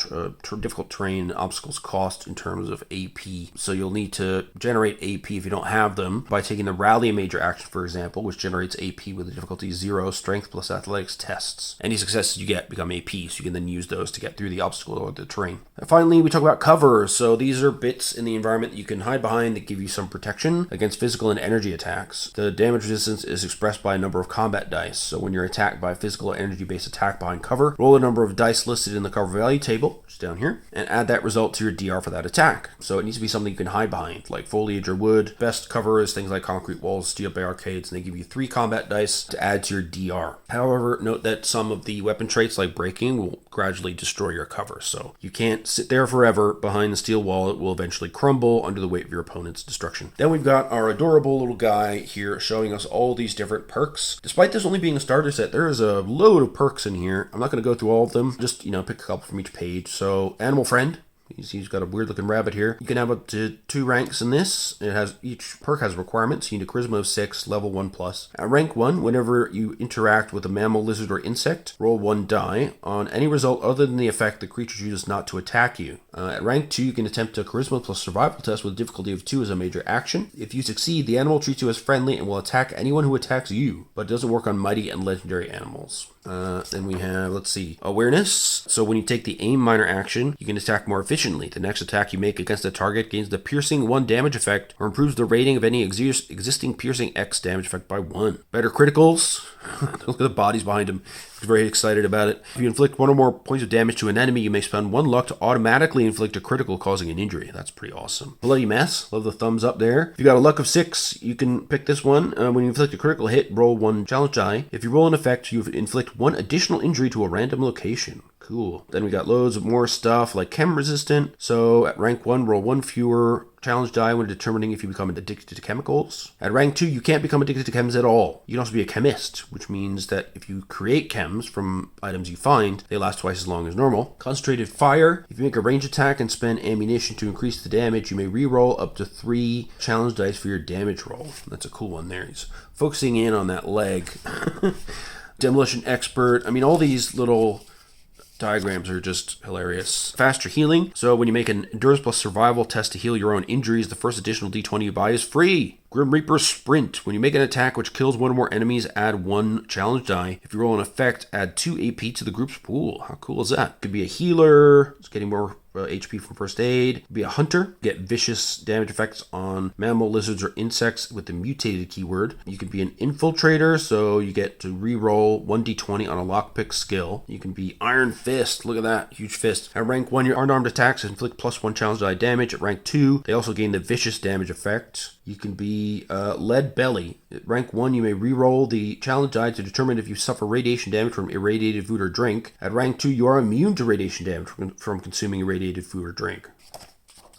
difficult terrain obstacles cost in terms of AP. So you'll need to generate AP if you don't have them by taking the Rally a Major action, for example, which generates AP with a difficulty 0, strength plus athletics tests. Any successes you get become AP, so you can then use those to get through the obstacle or the terrain. And finally, we talk about cover. So these are bits in the environment that you can hide behind that give you some protection against physical and energy attacks. The damage resistance is expressed by a number of combat dice. So when you're attacked by a physical or energy-based attack behind cover, roll the number of dice listed in the cover value table, which is down here, and add that result to your DR for that attack. So it needs to be something you can hide behind, like foliage or wood. Best cover is things like concrete walls, steel barricades, and they give you 3 combat dice to add to your DR. However, note that some of the weapon traits like breaking will gradually destroy your cover. So you can't sit there forever behind the steel wall. It will eventually crumble under the weight of your opponent's destruction. Then we've got our adorable little guy here showing us all these different perks. Despite this only being a starter set, there is a load of perks in here. I'm not going to go through all of them, just, pick a couple from each page. So, Animal Friend. He's got a weird looking rabbit here. You can have up to 2 ranks in this. Each perk has requirements. You need a charisma of 6, level 1+. At rank 1, whenever you interact with a mammal, lizard, or insect, roll 1 die. On any result other than the effect, the creature chooses not to attack you. At rank 2, you can attempt a charisma plus survival test with a difficulty of 2 as a major action. If you succeed, the animal treats you as friendly and will attack anyone who attacks you, but it doesn't work on mighty and legendary animals. Then we have, awareness. So when you take the aim minor action, you can attack more efficiently. The next attack you make against a target gains the piercing 1 damage effect or improves the rating of any existing piercing X damage effect by 1. Better criticals. Look at the bodies behind him. He's very excited about it. If you inflict 1 or more points of damage to an enemy, you may spend 1 luck to automatically inflict a critical causing an injury. That's pretty awesome. Bloody Mess. Love the thumbs up there. If you got a luck of 6, you can pick this one. When you inflict a critical hit, roll 1 challenge die. If you roll an effect, you inflict 1 additional injury to a random location. Cool. Then we got loads of more stuff like chem resistant. So at rank 1, roll 1 fewer challenge die when determining if you become addicted to chemicals. At rank 2, you can't become addicted to chems at all. You can also be a chemist, which means that if you create chems from items you find, they last twice as long as normal. Concentrated fire. If you make a range attack and spend ammunition to increase the damage, you may re-roll up to 3 challenge dice for your damage roll. That's a cool one there. He's focusing in on that leg. Demolition expert. All these little diagrams are just hilarious. Faster healing. So when you make an endurance plus survival test to heal your own injuries, the first additional d20 you buy is free. Grim Reaper Sprint. When you make an attack which kills 1 or more enemies, add 1 challenge die. If you roll an effect, add 2 AP to the group's pool. How cool is that? Could be a healer. It's getting more HP from first aid. Be a hunter. Get vicious damage effects on mammal, lizards, or insects with the mutated keyword. You can be an infiltrator, so you get to re-roll 1d20 on a lockpick skill. You can be Iron Fist. Look at that. Huge fist. At rank 1, your unarmed attacks inflict +1 challenge die damage. At rank 2, they also gain the vicious damage effect. You can be Lead Belly. At rank 1, you may re-roll the challenge die to determine if you suffer radiation damage from irradiated food or drink. At rank 2, you are immune to radiation damage from consuming irradiated food or drink.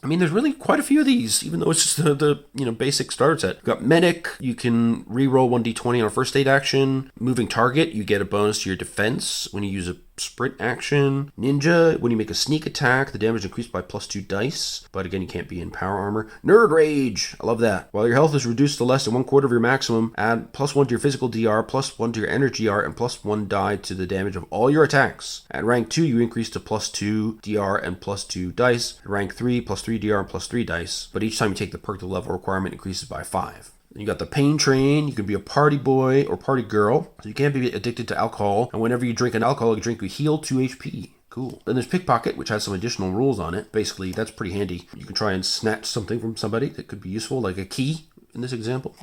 There's really quite a few of these, even though it's just the basic starter set. You've got Medic. You can re-roll 1d20 on a first aid action. Moving Target, you get a bonus to your defense when you use a sprint action. Ninja, when you make a sneak attack, the damage increased by +2 dice, but again, you can't be in power armor. Nerd Rage, I love that. While your health is reduced to less than 1/4 of your maximum, add +1 to your physical DR, +1 to your energy DR, and +1 die to the damage of all your attacks. At rank 2, you increase to +2 DR and +2 dice. At rank 3, +3 DR and +3 dice, but each time you take the perk, the level requirement increases by 5. You got the Pain Train. You can be a party boy or party girl. So you can't be addicted to alcohol. And whenever you drink an alcoholic drink, you heal 2 HP. Cool. Then there's Pickpocket, which has some additional rules on it. Basically, that's pretty handy. You can try and snatch something from somebody that could be useful, like a key in this example.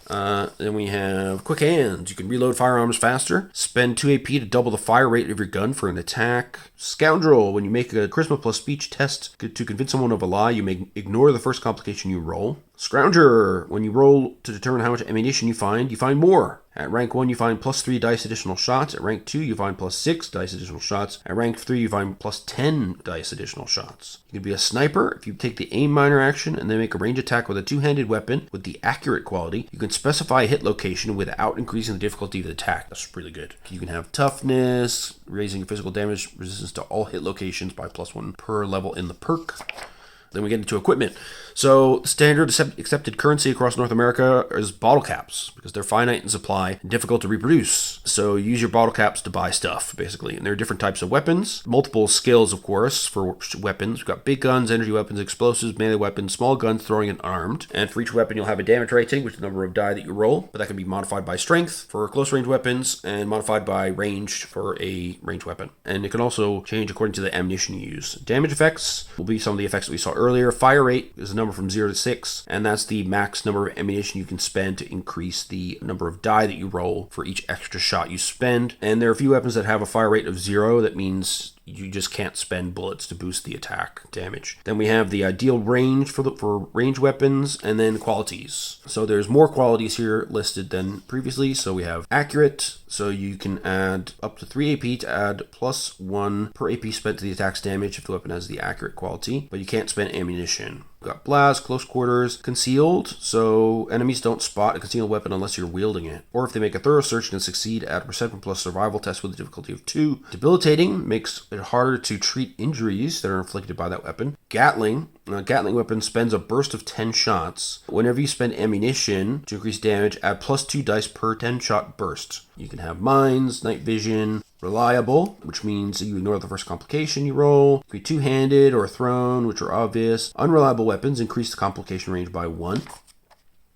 Then we have Quick Hands. You can reload firearms faster. Spend 2 AP to double the fire rate of your gun for an attack. Scoundrel. When you make a charisma plus speech test to convince someone of a lie, you may ignore the first complication you roll. Scrounger. When you roll to determine how much ammunition you find more. At rank 1, you find plus 3 dice additional shots. At rank 2, you find plus 6 dice additional shots. At rank 3, you find plus 10 dice additional shots. You can be a sniper. If you take the aim minor action and then make a range attack with a two-handed weapon with the accurate quality, you can specify a hit location without increasing the difficulty of the attack. That's really good. You can have toughness, raising your physical damage resistance to all hit locations by +1 per level in the perk. Then we get into equipment. So standard accepted currency across North America is bottle caps because they're finite in supply and difficult to reproduce. So use your bottle caps to buy stuff, basically. And there are different types of weapons. Multiple skills, of course, for weapons. We've got big guns, energy weapons, explosives, melee weapons, small guns, throwing, and armed. And for each weapon, you'll have a damage rating, which is the number of die that you roll. But that can be modified by strength for close range weapons and modified by range for a range weapon. And it can also change according to the ammunition you use. Damage effects will be some of the effects that we saw earlier. Fire rate is a number from 0 to 6, and that's the max number of ammunition you can spend to increase the number of die that you roll for each extra shot you spend. And there are a few weapons that have a fire rate of 0. That means you just can't spend bullets to boost the attack damage. Then we have the ideal range for range weapons, and then qualities. So there's more qualities here listed than previously. So we have accurate, so you can add up to 3 AP to add +1 per AP spent to the attack's damage if the weapon has the accurate quality, but you can't spend ammunition. We've got blast, close quarters, concealed, so enemies don't spot a concealed weapon unless you're wielding it. Or if they make a thorough search and succeed, add a perception plus survival test with a difficulty of 2. Debilitating makes it harder to treat injuries that are inflicted by that weapon. Gatling. A Gatling weapon spends a burst of 10 shots. Whenever you spend ammunition to increase damage, add +2 dice per 10 shot burst. You can have mines, night vision, reliable, which means you ignore the first complication you roll. It can be two-handed or thrown, which are obvious. Unreliable weapons increase the complication range by 1.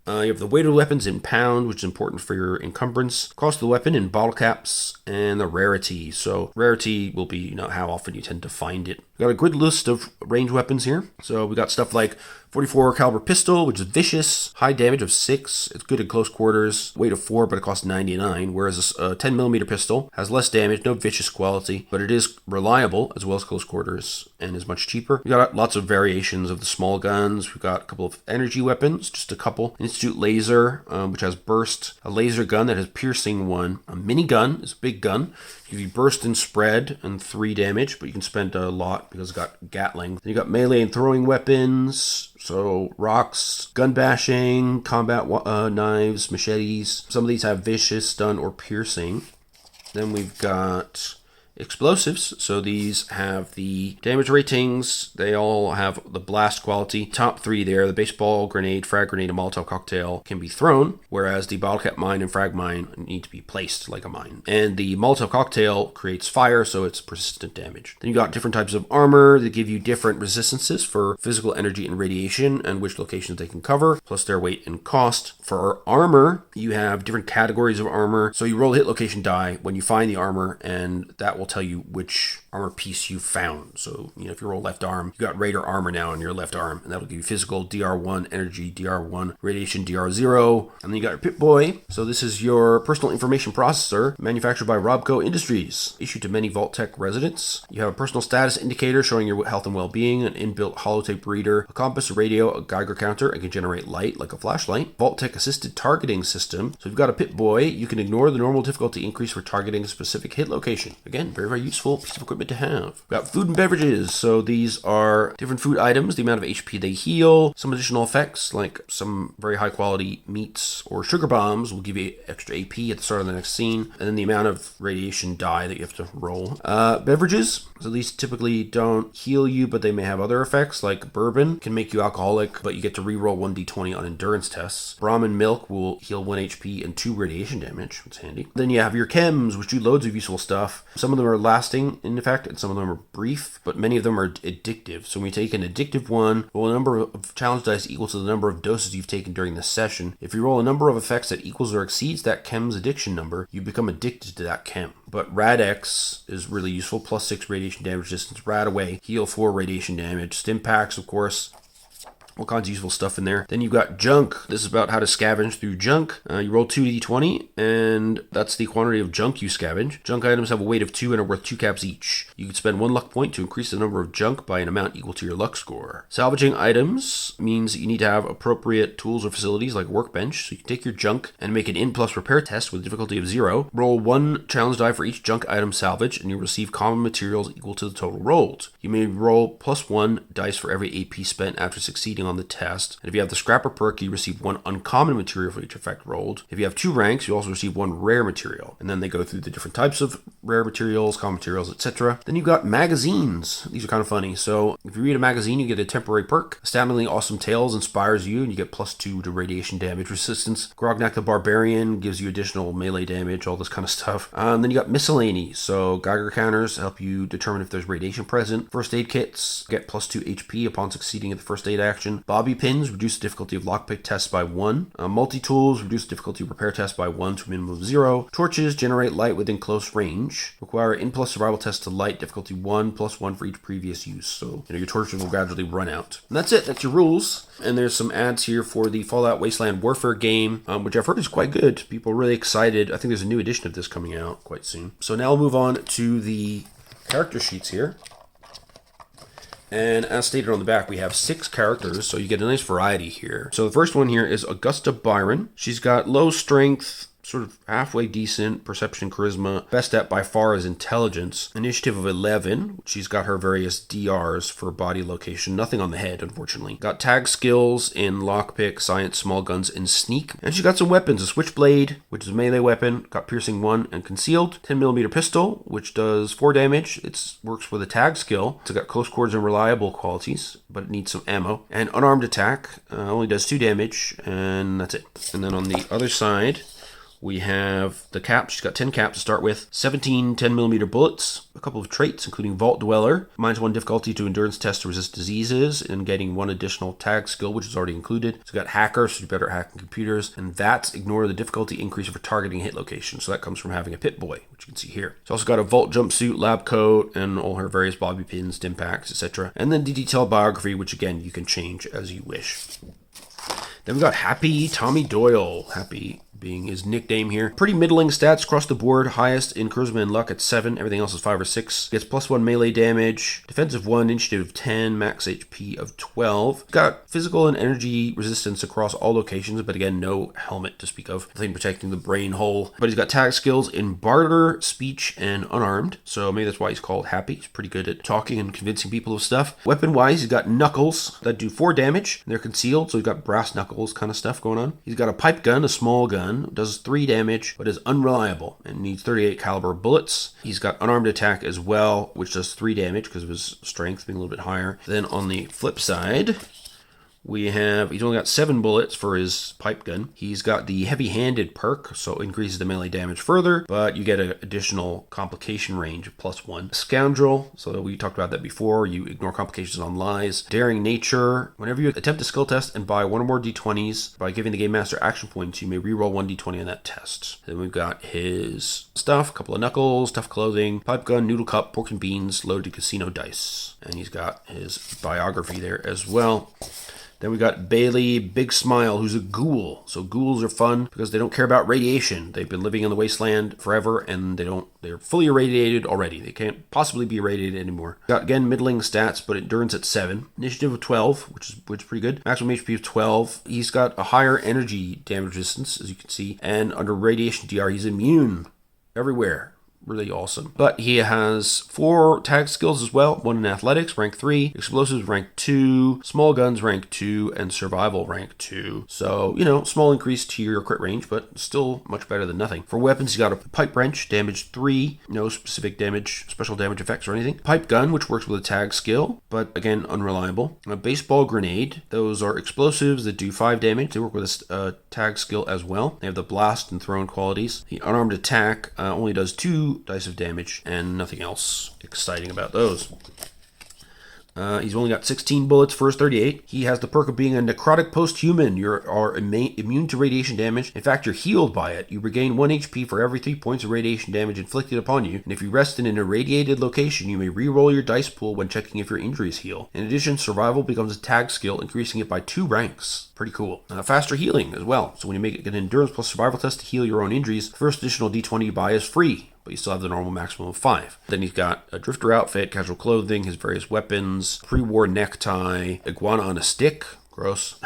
You have the weight of weapons in pound, which is important for your encumbrance. Cost of the weapon in bottle caps, and the rarity. So rarity will be, how often you tend to find it. We got a good list of range weapons here. So we got stuff like 44 caliber pistol, which is vicious, high damage of 6. It's good in close quarters, weight of 4, but it costs 99. Whereas a 10mm pistol has less damage, no vicious quality, but it is reliable as well as close quarters and is much cheaper. We got lots of variations of the small guns. We've got a couple of energy weapons, just a couple. Institute laser, which has burst. A laser gun that has piercing 1. A minigun is a big gun. Give you burst and spread and 3 damage, but you can spend a lot because it's got Gatling. Then you got melee and throwing weapons. So rocks, gun bashing, combat knives, machetes. Some of these have vicious, stun, or piercing. Then we've got explosives. So these have the damage ratings. They all have the blast quality. Top 3 there, the baseball grenade, frag grenade, and Molotov cocktail can be thrown, whereas the bottle cap mine and frag mine need to be placed like a mine. And the Molotov cocktail creates fire, so it's persistent damage. Then you got different types of armor that give you different resistances for physical energy and radiation and which locations they can cover, plus their weight and cost. For armor, you have different categories of armor. So you roll a hit location die when you find the armor, and that will tell you which armor piece you found. So, if you roll left arm, you got Raider armor now on your left arm, and that'll give you physical DR1, energy DR1, radiation DR0, and then you got your Pip-Boy. So this is your personal information processor, manufactured by Robco Industries, issued to many Vault-Tec residents. You have a personal status indicator showing your health and well-being, an inbuilt holotape reader, a compass, a radio, a Geiger counter, and can generate light like a flashlight. Vault-Tec assisted targeting system. So if you've got a Pip-Boy, you can ignore the normal difficulty increase for targeting a specific hit location. Again, very, very useful piece of equipment to have. We've got food and beverages. So these are different food items, the amount of HP they heal, some additional effects like some very high quality meats or sugar bombs will give you extra AP at the start of the next scene, and then the amount of radiation die that you have to roll. Beverages, so these typically don't heal you, but they may have other effects, like bourbon can make you alcoholic, but you get to reroll 1d20 on endurance tests. Brahmin milk will heal 1 HP and 2 radiation damage. It's handy. Then you have your chems, which do loads of useful stuff. Some of them are lasting in effect effect, and some of them are brief, but many of them are addictive. So when you take an addictive one, roll a number of challenge dice equal to the number of doses you've taken during the session. If you roll a number of effects that equals or exceeds that chem's addiction number, you become addicted to that chem. But Rad-X is really useful, plus 6 radiation damage resistance, Rad away, heal 4 radiation damage, stim packs, of course. All kinds of useful stuff in there. Then you've got junk. This is about how to scavenge through junk. You roll 2d20, and that's the quantity of junk you scavenge. Junk items have a weight of 2 and are worth 2 caps each. You can spend 1 luck point to increase the number of junk by an amount equal to your luck score. Salvaging items means that you need to have appropriate tools or facilities like a workbench. So you can take your junk and make an in plus repair test with a difficulty of 0. Roll 1 challenge die for each junk item salvaged, and you'll receive common materials equal to the total rolled. You may roll plus 1 dice for every AP spent after succeeding on the test. And if you have the Scrapper perk, you receive 1 uncommon material for each effect rolled. If you have 2 ranks, you also receive 1 rare material. And then they go through the different types of rare materials, common materials, etc. Then you've got magazines. These are kind of funny. So if you read a magazine, you get a temporary perk. Astoundingly Awesome Tales inspires you, and you get plus 2 to radiation damage resistance. Grognak the Barbarian gives you additional melee damage, all this kind of stuff. And then you got miscellanies. So Geiger counters help you determine if there's radiation present. First aid kits get plus 2 HP upon succeeding at the first aid action. Bobby pins reduce the difficulty of lockpick tests by 1. Multi-tools reduce the difficulty of repair tests by 1 to a minimum of 0. Torches generate light within close range. Require in plus survival test to light, difficulty 1, plus 1 for each previous use. So your torches will gradually run out. And that's it. That's your rules. And there's some ads here for the Fallout Wasteland Warfare game, which I've heard is quite good. People are really excited. I think there's a new edition of this coming out quite soon. So now we'll move on to the character sheets here. And as stated on the back, we have 6 characters, so you get a nice variety here. So the first one here is Augusta Byron. She's got low strength, sort of halfway decent, perception, charisma. Best at by far is intelligence. Initiative of 11. She's got her various DRs for body location. Nothing on the head, unfortunately. Got tag skills in lockpick, science, small guns, and sneak. And she's got some weapons. A switchblade, which is a melee weapon. Got piercing 1 and concealed. 10mm pistol, which does 4 damage. It works with a tag skill. It's got close quarters and reliable qualities, but it needs some ammo. And unarmed attack, only does 2 damage, and that's it. And then on the other side, we have the cap. She's got 10 caps to start with, 17 10mm bullets, a couple of traits, including Vault Dweller, -1 difficulty to endurance test to resist diseases, and getting 1 additional tag skill, which is already included. She's got Hacker, so you're better at hacking computers, and that's ignore the difficulty increase for targeting hit location. So that comes from having a Pip-Boy, which you can see here. She's also got a Vault jumpsuit, lab coat, and all her various bobby pins, stim packs, etc. And then the detailed biography, which again, you can change as you wish. Then we got Happy Tommy Doyle. Happy being his nickname here. Pretty middling stats across the board. Highest in charisma and luck at 7. Everything else is 5 or 6. Gets plus 1 melee damage. Defensive 1, initiative of 10, max HP of 12. Got physical and energy resistance across all locations, but again, no helmet to speak of. Nothing protecting the brain hole. But he's got tag skills in barter, speech, and unarmed. So maybe that's why he's called Happy. He's pretty good at talking and convincing people of stuff. Weapon-wise, he's got knuckles that do 4 damage. They're concealed, so he's got brass knuckles kind of stuff going on. He's got a pipe gun, a small gun. Does 3 damage, but is unreliable and needs 38 caliber bullets. He's got unarmed attack as well, which does 3 damage because of his strength being a little bit higher. Then on the flip side, he's only got 7 bullets for his pipe gun. He's got the heavy-handed perk, so it increases the melee damage further, but you get an additional complication range of plus 1. Scoundrel, so we talked about that before. You ignore complications on lies. Daring nature. Whenever you attempt a skill test and buy 1 or more d20s, by giving the game master action points, you may reroll 1 d20 on that test. Then we've got his stuff, a couple of knuckles, tough clothing, pipe gun, noodle cup, pork and beans, loaded casino dice. And he's got his biography there as well. Then we got Bailey Big Smile, who's a ghoul. So ghouls are fun because they don't care about radiation. They've been living in the wasteland forever, and they're fully irradiated already. They can't possibly be irradiated anymore. Got, again, middling stats, but endurance at 7. Initiative of 12, which is pretty good. Maximum HP of 12. He's got a higher energy damage resistance, as you can see. And under radiation DR, he's immune everywhere. Really awesome. But he has 4 tag skills as well. 1 in athletics, rank 3. Explosives, rank 2. Small guns, rank 2. And survival, rank 2. So, small increase to your crit range, but still much better than nothing. For weapons, he's got a pipe wrench, damage 3. No specific special damage effects or anything. Pipe gun, which works with a tag skill, but again, unreliable. A baseball grenade. Those are explosives that do 5 damage. They work with a tag skill as well. They have the blast and thrown qualities. The unarmed attack only does 2 2 dice of damage, and nothing else exciting about those. He's only got 16 bullets for his 38. He has the perk of being a necrotic post-human. You are immune to radiation damage. In fact, you're healed by it. You regain 1 HP for every 3 points of radiation damage inflicted upon you. And if you rest in an irradiated location, you may re-roll your dice pool when checking if your injuries heal. In addition, survival becomes a tag skill, increasing it by 2 ranks. Pretty cool. Faster healing as well. So when you make an endurance plus survival test to heal your own injuries, the first additional d20 you buy is free, but you still have the normal maximum of 5. Then he's got a drifter outfit, casual clothing, his various weapons, pre-war necktie, iguana on a stick. Gross.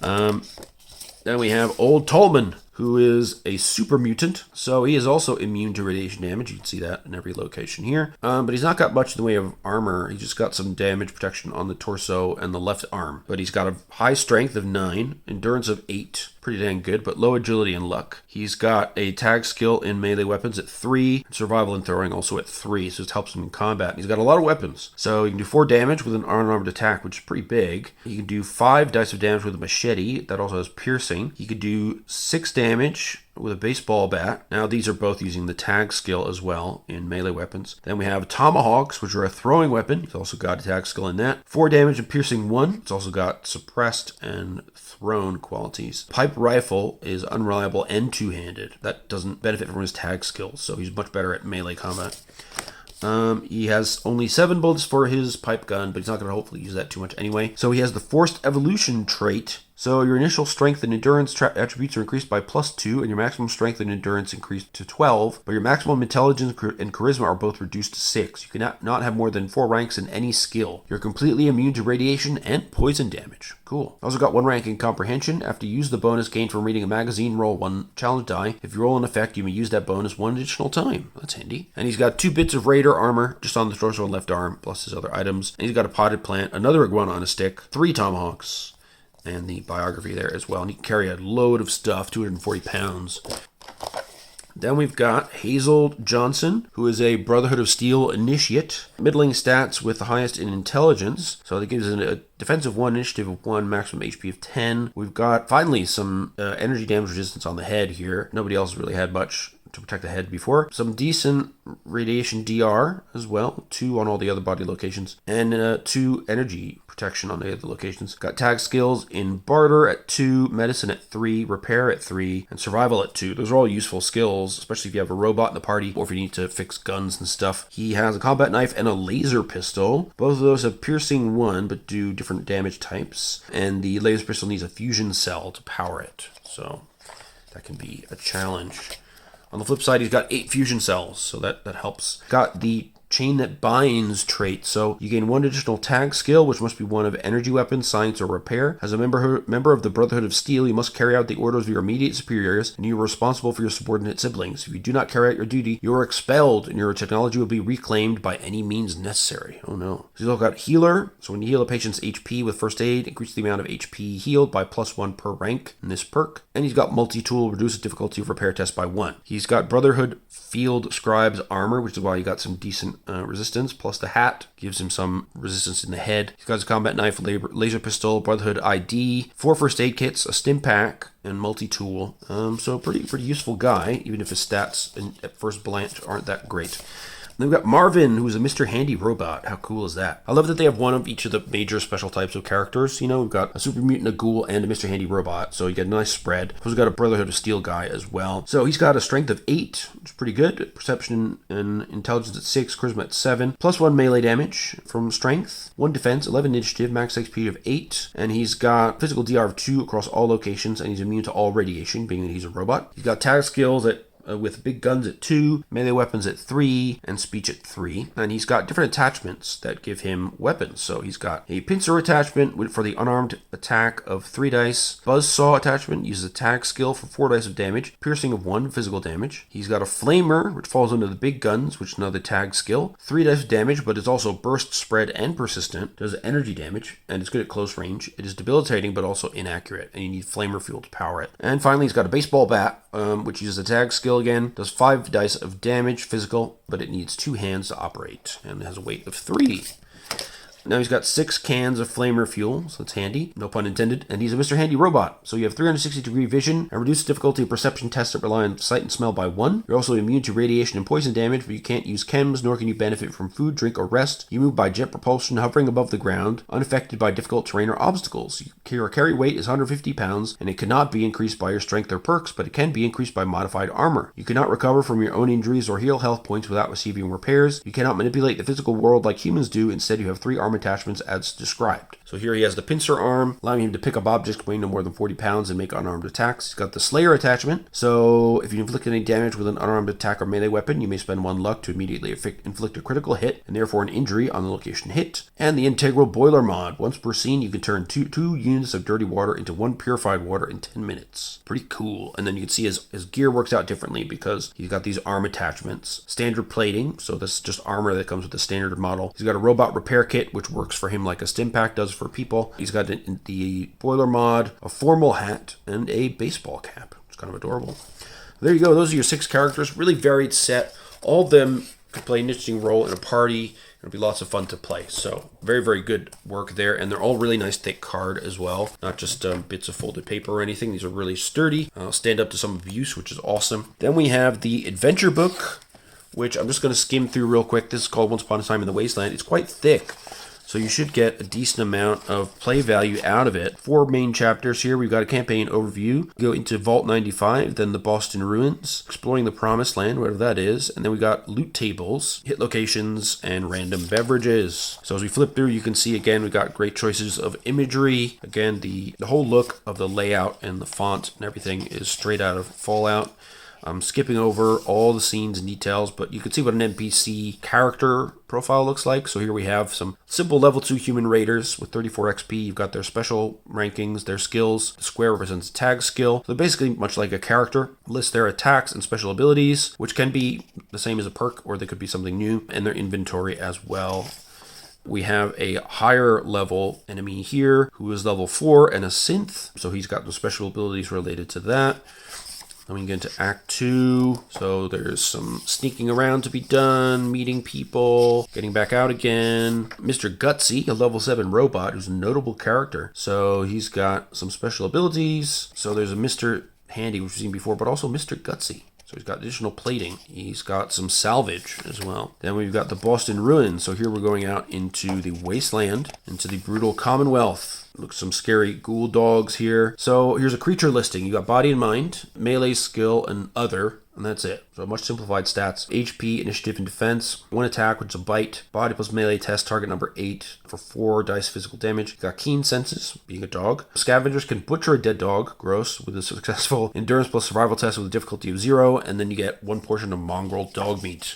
Then we have Old Tolman, who is a super mutant, so he is also immune to radiation damage. You can see that in every location here. But he's not got much in the way of armor. He's just got some damage protection on the torso and the left arm. But he's got a high strength of 9, endurance of 8, pretty dang good, but low agility and luck. He's got a tag skill in melee weapons at 3, survival and throwing also at 3, so it helps him in combat. And he's got a lot of weapons, so he can do 4 damage with an unarmed attack, which is pretty big. He can do 5 dice of damage with a machete, that also has piercing. He could do 6 damage with a baseball bat. Now these are both using the tag skill as well in melee weapons. Then we have tomahawks, which are a throwing weapon. He's also got a tag skill in that. 4 damage and piercing 1. It's also got suppressed and thrown qualities. Pipe rifle is unreliable and two-handed. That doesn't benefit from his tag skills, so he's much better at melee combat. He has only 7 bullets for his pipe gun, but he's not going to hopefully use that too much anyway. So he has the forced evolution trait. So your initial strength and endurance attributes are increased by +2, and your maximum strength and endurance increased to 12, but your maximum intelligence and charisma are both reduced to 6. You cannot not have more than 4 ranks in any skill. You're completely immune to radiation and poison damage. Cool. Also got 1 rank in comprehension. After you use the bonus gained from reading a magazine, roll 1 challenge die. If you roll an effect, you may use that bonus 1 additional time. That's handy. And he's got 2 bits of raider armor just on the torso and left arm, plus his other items. And he's got a potted plant, another iguana on a stick, 3 tomahawks, and the biography there as well. And he can carry a load of stuff, 240 pounds. Then we've got Hazel Johnson, who is a Brotherhood of Steel initiate. Middling stats with the highest in intelligence. So that gives a defensive 1, initiative of 1, maximum HP of 10. We've got, finally, some energy damage resistance on the head here. Nobody else really had much to protect the head before. Some decent radiation DR as well. 2 on all the other body locations. And 2 energy protection on the other locations. Got tag skills in barter at 2, medicine at 3, repair at 3, and survival at 2. Those are all useful skills, especially if you have a robot in the party or if you need to fix guns and stuff. He has a combat knife and a laser pistol. Both of those have piercing 1, but do different damage types. And the laser pistol needs a fusion cell to power it. So that can be a challenge. On the flip side, he's got 8 fusion cells, so that helps. Got the Chain That Binds trait, so you gain 1 additional tag skill, which must be one of energy weapons, science, or repair. As a member of the Brotherhood of Steel, you must carry out the orders of your immediate superiors, and you are responsible for your subordinate siblings. If you do not carry out your duty, you are expelled, and your technology will be reclaimed by any means necessary. Oh no. He's also got Healer, so when you heal a patient's HP with first aid, increase the amount of HP healed by +1 per rank in this perk. And he's got Multi-Tool, reduce the difficulty of repair test by 1. He's got Brotherhood Field Scribe's armor, which is why you got some decent resistance, plus the hat gives him some resistance in the head. He's got his combat knife, laser pistol, Brotherhood ID, 4 first aid kits, a stim pack, and multi-tool. So pretty useful guy, even if his stats at first glance aren't that great. And then we've got Marvin, who's a Mr. Handy robot. How cool is that? I love that they have one of each of the major special types of characters. You know, we've got a super mutant, a ghoul, and a Mr. Handy robot. So you get a nice spread. Plus we've got a Brotherhood of Steel guy as well. So he's got a strength of 8, which is pretty good. Perception and intelligence at 6, charisma at 7. Plus 1 melee damage from strength. 1 defense, 11 initiative, max XP of 8. And he's got physical DR of 2 across all locations. And he's immune to all radiation, being that he's a robot. He's got tag skills with big guns at 2, melee weapons at 3, and speech at 3. And he's got different attachments that give him weapons. So he's got a pincer attachment for the unarmed attack of 3 dice. Buzzsaw attachment uses a tag skill for 4 dice of damage, piercing of 1 physical damage. He's got a flamer, which falls under the big guns, which is another tag skill. 3 dice of damage, but it's also burst, spread, and persistent. Does energy damage, and it's good at close range. It is debilitating, but also inaccurate, and you need flamer fuel to power it. And finally, he's got a baseball bat, which uses a tag skill again, does 5 dice of damage physical, but it needs 2 hands to operate, and it has a weight of 3. Now he's got 6 cans of flamer fuel, so that's handy, no pun intended. And he's a Mr. Handy robot. So you have 360-degree vision and reduced difficulty of perception tests that rely on sight and smell by 1. You're also immune to radiation and poison damage, but you can't use chems, nor can you benefit from food, drink, or rest. You move by jet propulsion, hovering above the ground, unaffected by difficult terrain or obstacles. Your carry weight is 150 pounds, and it cannot be increased by your strength or perks, but it can be increased by modified armor. You cannot recover from your own injuries or heal health points without receiving repairs. You cannot manipulate the physical world like humans do. Instead, you have 3 arm attachments as described. So here he has the pincer arm, allowing him to pick up objects weighing no more than 40 pounds and make unarmed attacks. He's got the Slayer attachment, so if you inflict any damage with an unarmed attack or melee weapon, you may spend 1 luck to immediately inflict a critical hit, and therefore an injury on the location hit. And the Integral Boiler mod. Once per scene, you can turn 2 units of dirty water into 1 purified water in 10 minutes. Pretty cool. And then you can see his gear works out differently because he's got these arm attachments. Standard plating, so this is just armor that comes with the standard model. He's got a robot repair kit, which works for him like a stim pack does for people. He's got the boiler mod, a formal hat, and a baseball cap. It's kind of adorable. There you go. Those are your 6 characters. Really varied set. All of them could play an interesting role in a party. It'll be lots of fun to play. So very, very good work there. And they're all really nice thick card as well. Not just bits of folded paper or anything. These are really sturdy. Stand up to some abuse, which is awesome. Then we have the adventure book, which I'm just going to skim through real quick. This is called Once Upon a Time in the Wasteland. It's quite thick, so you should get a decent amount of play value out of it. 4 main chapters here. We've got a campaign overview. Go into Vault 95, then the Boston Ruins, exploring the Promised Land, whatever that is, and then we got loot tables, hit locations, and random beverages. So as we flip through, you can see again we've got great choices of imagery. Again, the whole look of the layout and the font and everything is straight out of Fallout. I'm skipping over all the scenes and details, but you can see what an NPC character profile looks like. So here we have some simple level 2 human raiders with 34 XP. You've got their special rankings, their skills. The square represents tag skill. So basically, much like a character, list their attacks and special abilities, which can be the same as a perk, or they could be something new, and their inventory as well. We have a higher level enemy here who is level 4 and a synth. So he's got the special abilities related to that. Then we get into Act 2. So there's some sneaking around to be done, meeting people, getting back out again. Mr. Gutsy, a level 7 robot who's a notable character. So he's got some special abilities. So there's a Mr. Handy, which we've seen before, but also Mr. Gutsy. So he's got additional plating. He's got some salvage as well. Then we've got the Boston Ruins. So here we're going out into the wasteland, into the brutal Commonwealth. Look, some scary ghoul dogs here. So here's a creature listing. You got body and mind, melee, skill, and other. And that's it. So much simplified stats. HP, initiative, and defense. 1 attack, which is a bite. Body plus melee test, target number 8 for 4 dice physical damage. Got keen senses, being a dog. Scavengers can butcher a dead dog, gross, with a successful endurance plus survival test with a difficulty of 0. And then you get 1 portion of mongrel dog meat.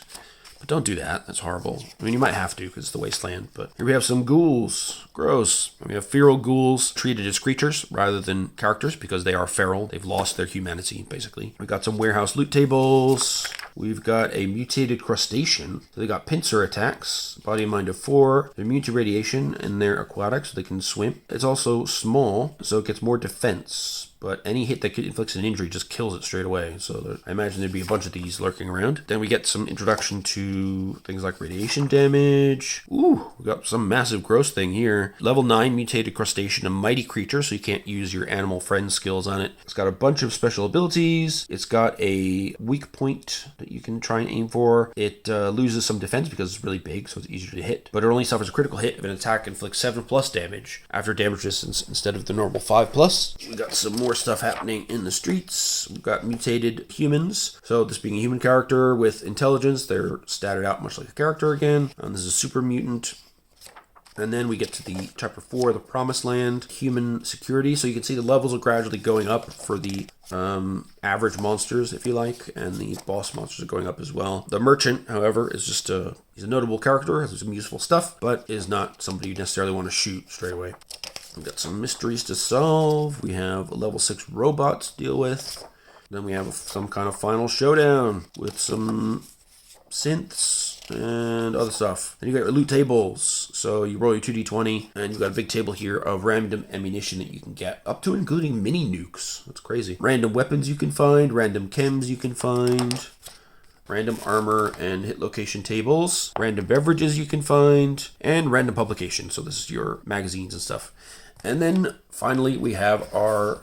But don't do that. That's horrible. I mean, you might have to because it's the wasteland. But here we have some ghouls. Gross. And we have feral ghouls treated as creatures rather than characters because they are feral. They've lost their humanity, basically. We got some warehouse loot tables. We've got a mutated crustacean. So they got pincer attacks. Body and mind of 4. They're immune to radiation and they're aquatic, so they can swim. It's also small, so it gets more defense. But any hit that inflicts an injury just kills it straight away. So I imagine there'd be a bunch of these lurking around. Then we get some introduction to things like radiation damage. Ooh, we got some massive gross thing here. Level 9 mutated crustacean, a mighty creature, so you can't use your animal friend skills on it. It's got a bunch of special abilities. It's got a weak point that you can try and aim for. It loses some defense because it's really big, so it's easier to hit. But it only suffers a critical hit if an attack inflicts 7+ damage after damage resistance instead of the normal 5+. We got some more stuff happening in the streets. We've got mutated humans. So this being a human character with intelligence, they're statted out much like a character again. This is a super mutant. And then we get to the chapter 4, the Promised Land, human security. So you can see the levels are gradually going up for the average monsters, if you like, and the boss monsters are going up as well. The merchant, however, is just he's a notable character, has some useful stuff, but is not somebody you necessarily want to shoot straight away. We've got some mysteries to solve. We have a level 6 robot to deal with. Then we have some kind of final showdown with some synths and other stuff. Then you got your loot tables. So you roll your 2d20, and you've got a big table here of random ammunition that you can get, up to and including mini nukes. That's crazy. Random weapons you can find, random chems you can find. random armor and hit location tables, random beverages you can find, and random publications. So this is your magazines and stuff. And then finally we have our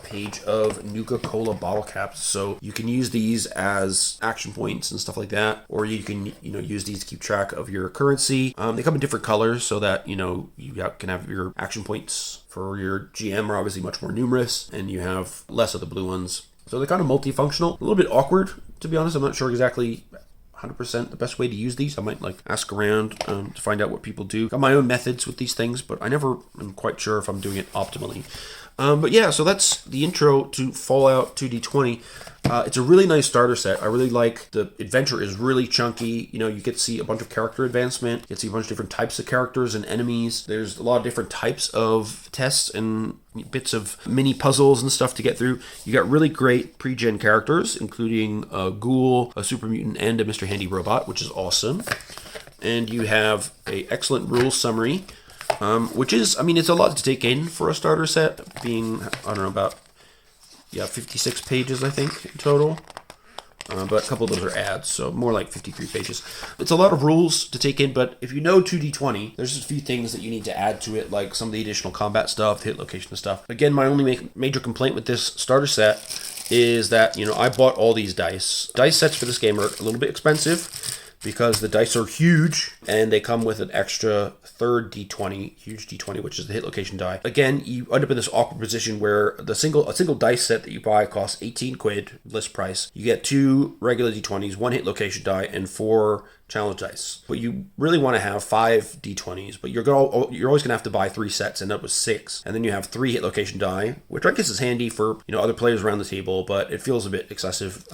page of Nuka-Cola bottle caps. So you can use these as action points and stuff like that, or you can use these to keep track of your currency. They come in different colors so that you can have your action points for your GM are obviously much more numerous, and you have less of the blue ones. So they're kind of multifunctional. A little bit awkward, to be honest. I'm not sure exactly 100% the best way to use these. I might ask around to find out what people do. Got my own methods with these things, but I never am quite sure if I'm doing it optimally. But yeah, so that's the intro to Fallout 2D20. It's a really nice starter set. I really like the adventure is really chunky. You get to see a bunch of character advancement. You get to see a bunch of different types of characters and enemies. There's a lot of different types of tests and bits of mini puzzles and stuff to get through. You got really great pre-gen characters, including a ghoul, a super mutant, and a Mr. Handy robot, which is awesome. And you have an excellent rules summary, which is, it's a lot to take in for a starter set, being, I don't know, about 56 pages, I think, in total. But a couple of those are ads, so more like 53 pages. It's a lot of rules to take in, but if you know 2D20, there's just a few things that you need to add to it, like some of the additional combat stuff, hit location stuff. Again, my only major complaint with this starter set is that, I bought all these dice. Dice sets for this game are a little bit expensive, because the dice are huge, and they come with an extra third D20, huge D20, which is the hit location die. Again, you end up in this awkward position where a single dice set that you buy costs 18 quid, list price. You get 2 regular D20s, 1 hit location die, and 4 challenge dice. But you really want to have 5 D20s, but you're always going to have to buy 3 sets, and that was 6. And then you have 3 hit location die, which I guess is handy for other players around the table, but it feels a bit excessive.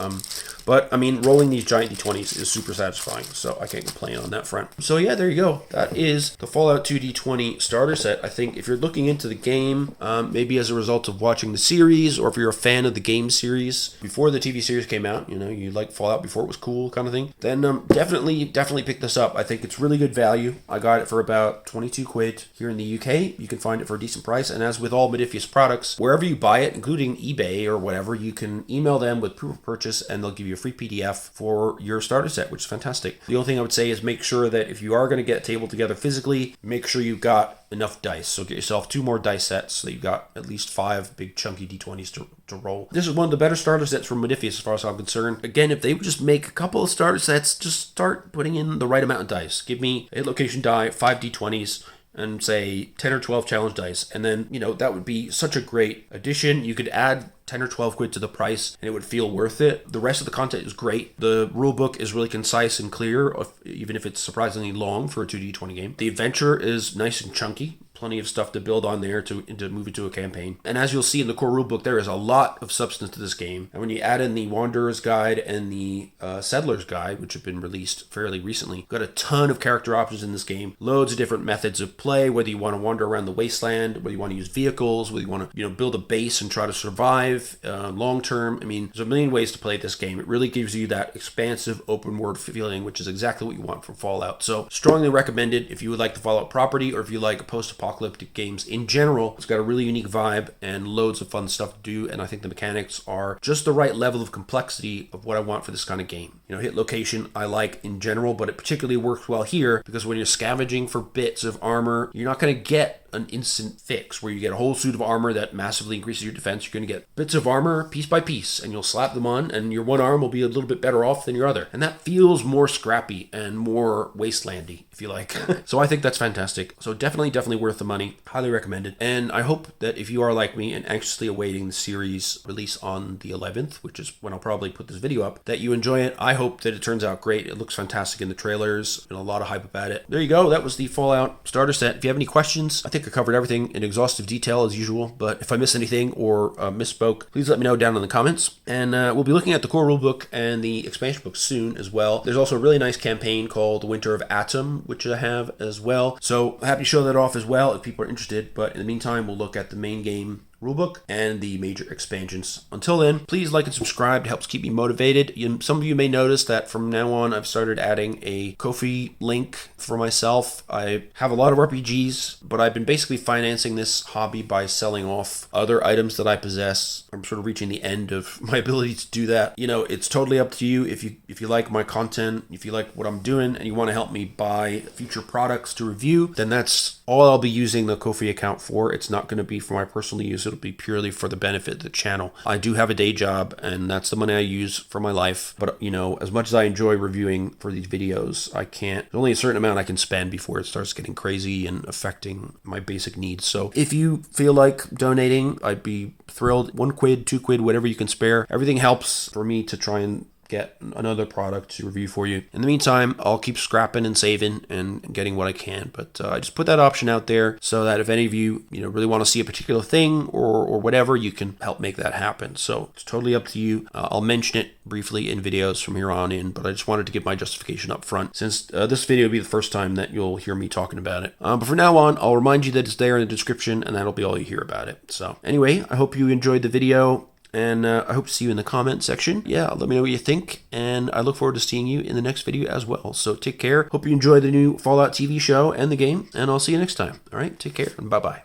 But rolling these giant D20s is super satisfying, so I can't complain on that front. So yeah, there you go. That is the Fallout 2D20 starter set. I think if you're looking into the game, maybe as a result of watching the series, or if you're a fan of the game series before the TV series came out, you like Fallout before it was cool kind of thing, then definitely pick this up. I think it's really good value. I got it for about 22 quid here in the UK. You can find it for a decent price, and as with all Modiphius products, wherever you buy it, including eBay or whatever, you can email them with proof of purchase, and they'll give you a free PDF for your starter set, which is fantastic. The only thing I would say is make sure that if you are going to get a table together physically, make sure you've got enough dice. So get yourself 2 more dice sets so that you've got at least 5 big chunky D20s to roll. This is one of the better starter sets from Modiphius as far as I'm concerned. Again, if they would just make a couple of starter sets, just start putting in the right amount of dice. Give me a hit location die, 5 D20s, and say 10 or 12 challenge dice, and then that would be such a great addition. You could add 10 or 12 quid to the price and it would feel worth it. The rest of the content is great. The rulebook is really concise and clear, even if it's surprisingly long for a 2D20 game. The adventure is nice and chunky. Plenty of stuff to build on there to move into a campaign. And as you'll see in the core rulebook, there is a lot of substance to this game. And when you add in the Wanderer's Guide and the Settler's Guide, which have been released fairly recently, you've got a ton of character options in this game. Loads of different methods of play, whether you want to wander around the wasteland, whether you want to use vehicles, whether you want to build a base and try to survive long term. There's a million ways to play this game. It really gives you that expansive open world feeling, which is exactly what you want from Fallout. So strongly recommended if you would like the Fallout property, or if you like post-apocalyptic games in general. It's got a really unique vibe and loads of fun stuff to do, and I think the mechanics are just the right level of complexity of what I want for this kind of game. Hit location I like in general, but it particularly works well here because when you're scavenging for bits of armor, you're not going to get an instant fix where you get a whole suit of armor that massively increases your defense. You're going to get bits of armor piece by piece, and you'll slap them on, and your one arm will be a little bit better off than your other. And that feels more scrappy and more wastelandy, if you like. So I think that's fantastic. So definitely worth the money. Highly recommended. And I hope that if you are like me and anxiously awaiting the series release on the 11th, which is when I'll probably put this video up, that you enjoy it. I hope that it turns out great. It looks fantastic in the trailers, and a lot of hype about it. There you go. That was the Fallout starter set. If you have any questions, I think I covered everything in exhaustive detail as usual, but if I missed anything or misspoke, please let me know down in the comments. And we'll be looking at the core rulebook and the expansion book soon as well. There's also a really nice campaign called The Winter of Atom, which I have as well. So happy to show that off as well if people are interested. But in the meantime, we'll look at the main game Rulebook and the major expansions. Until then, please like and subscribe. It helps keep me motivated. Some of you may notice that from now on, I've started adding a Ko-fi link for myself. I have a lot of RPGs, but I've been basically financing this hobby by selling off other items that I possess. I'm sort of reaching the end of my ability to do that. It's totally up to you. If you like my content, if you like what I'm doing, and you want to help me buy future products to review, then that's all I'll be using the Ko-fi account for. It's not going to be for my personal use. It'll be purely for the benefit of the channel. I do have a day job, and that's the money I use for my life. But, as much as I enjoy reviewing for these videos, there's only a certain amount I can spend before it starts getting crazy and affecting my basic needs. So if you feel like donating, I'd be thrilled. 1 quid, 2 quid, whatever you can spare. Everything helps for me to try and get another product to review for you. In the meantime, I'll keep scrapping and saving and getting what I can, but I just put that option out there so that if any of you, really want to see a particular thing or whatever, you can help make that happen. So it's totally up to you. I'll mention it briefly in videos from here on in, but I just wanted to give my justification up front since this video will be the first time that you'll hear me talking about it. But from now on, I'll remind you that it's there in the description, and that'll be all you hear about it. So anyway, I hope you enjoyed the video. And I hope to see you in the comment section. Yeah, let me know what you think. And I look forward to seeing you in the next video as well. So take care. Hope you enjoy the new Fallout TV show and the game. And I'll see you next time. All right, take care and bye-bye.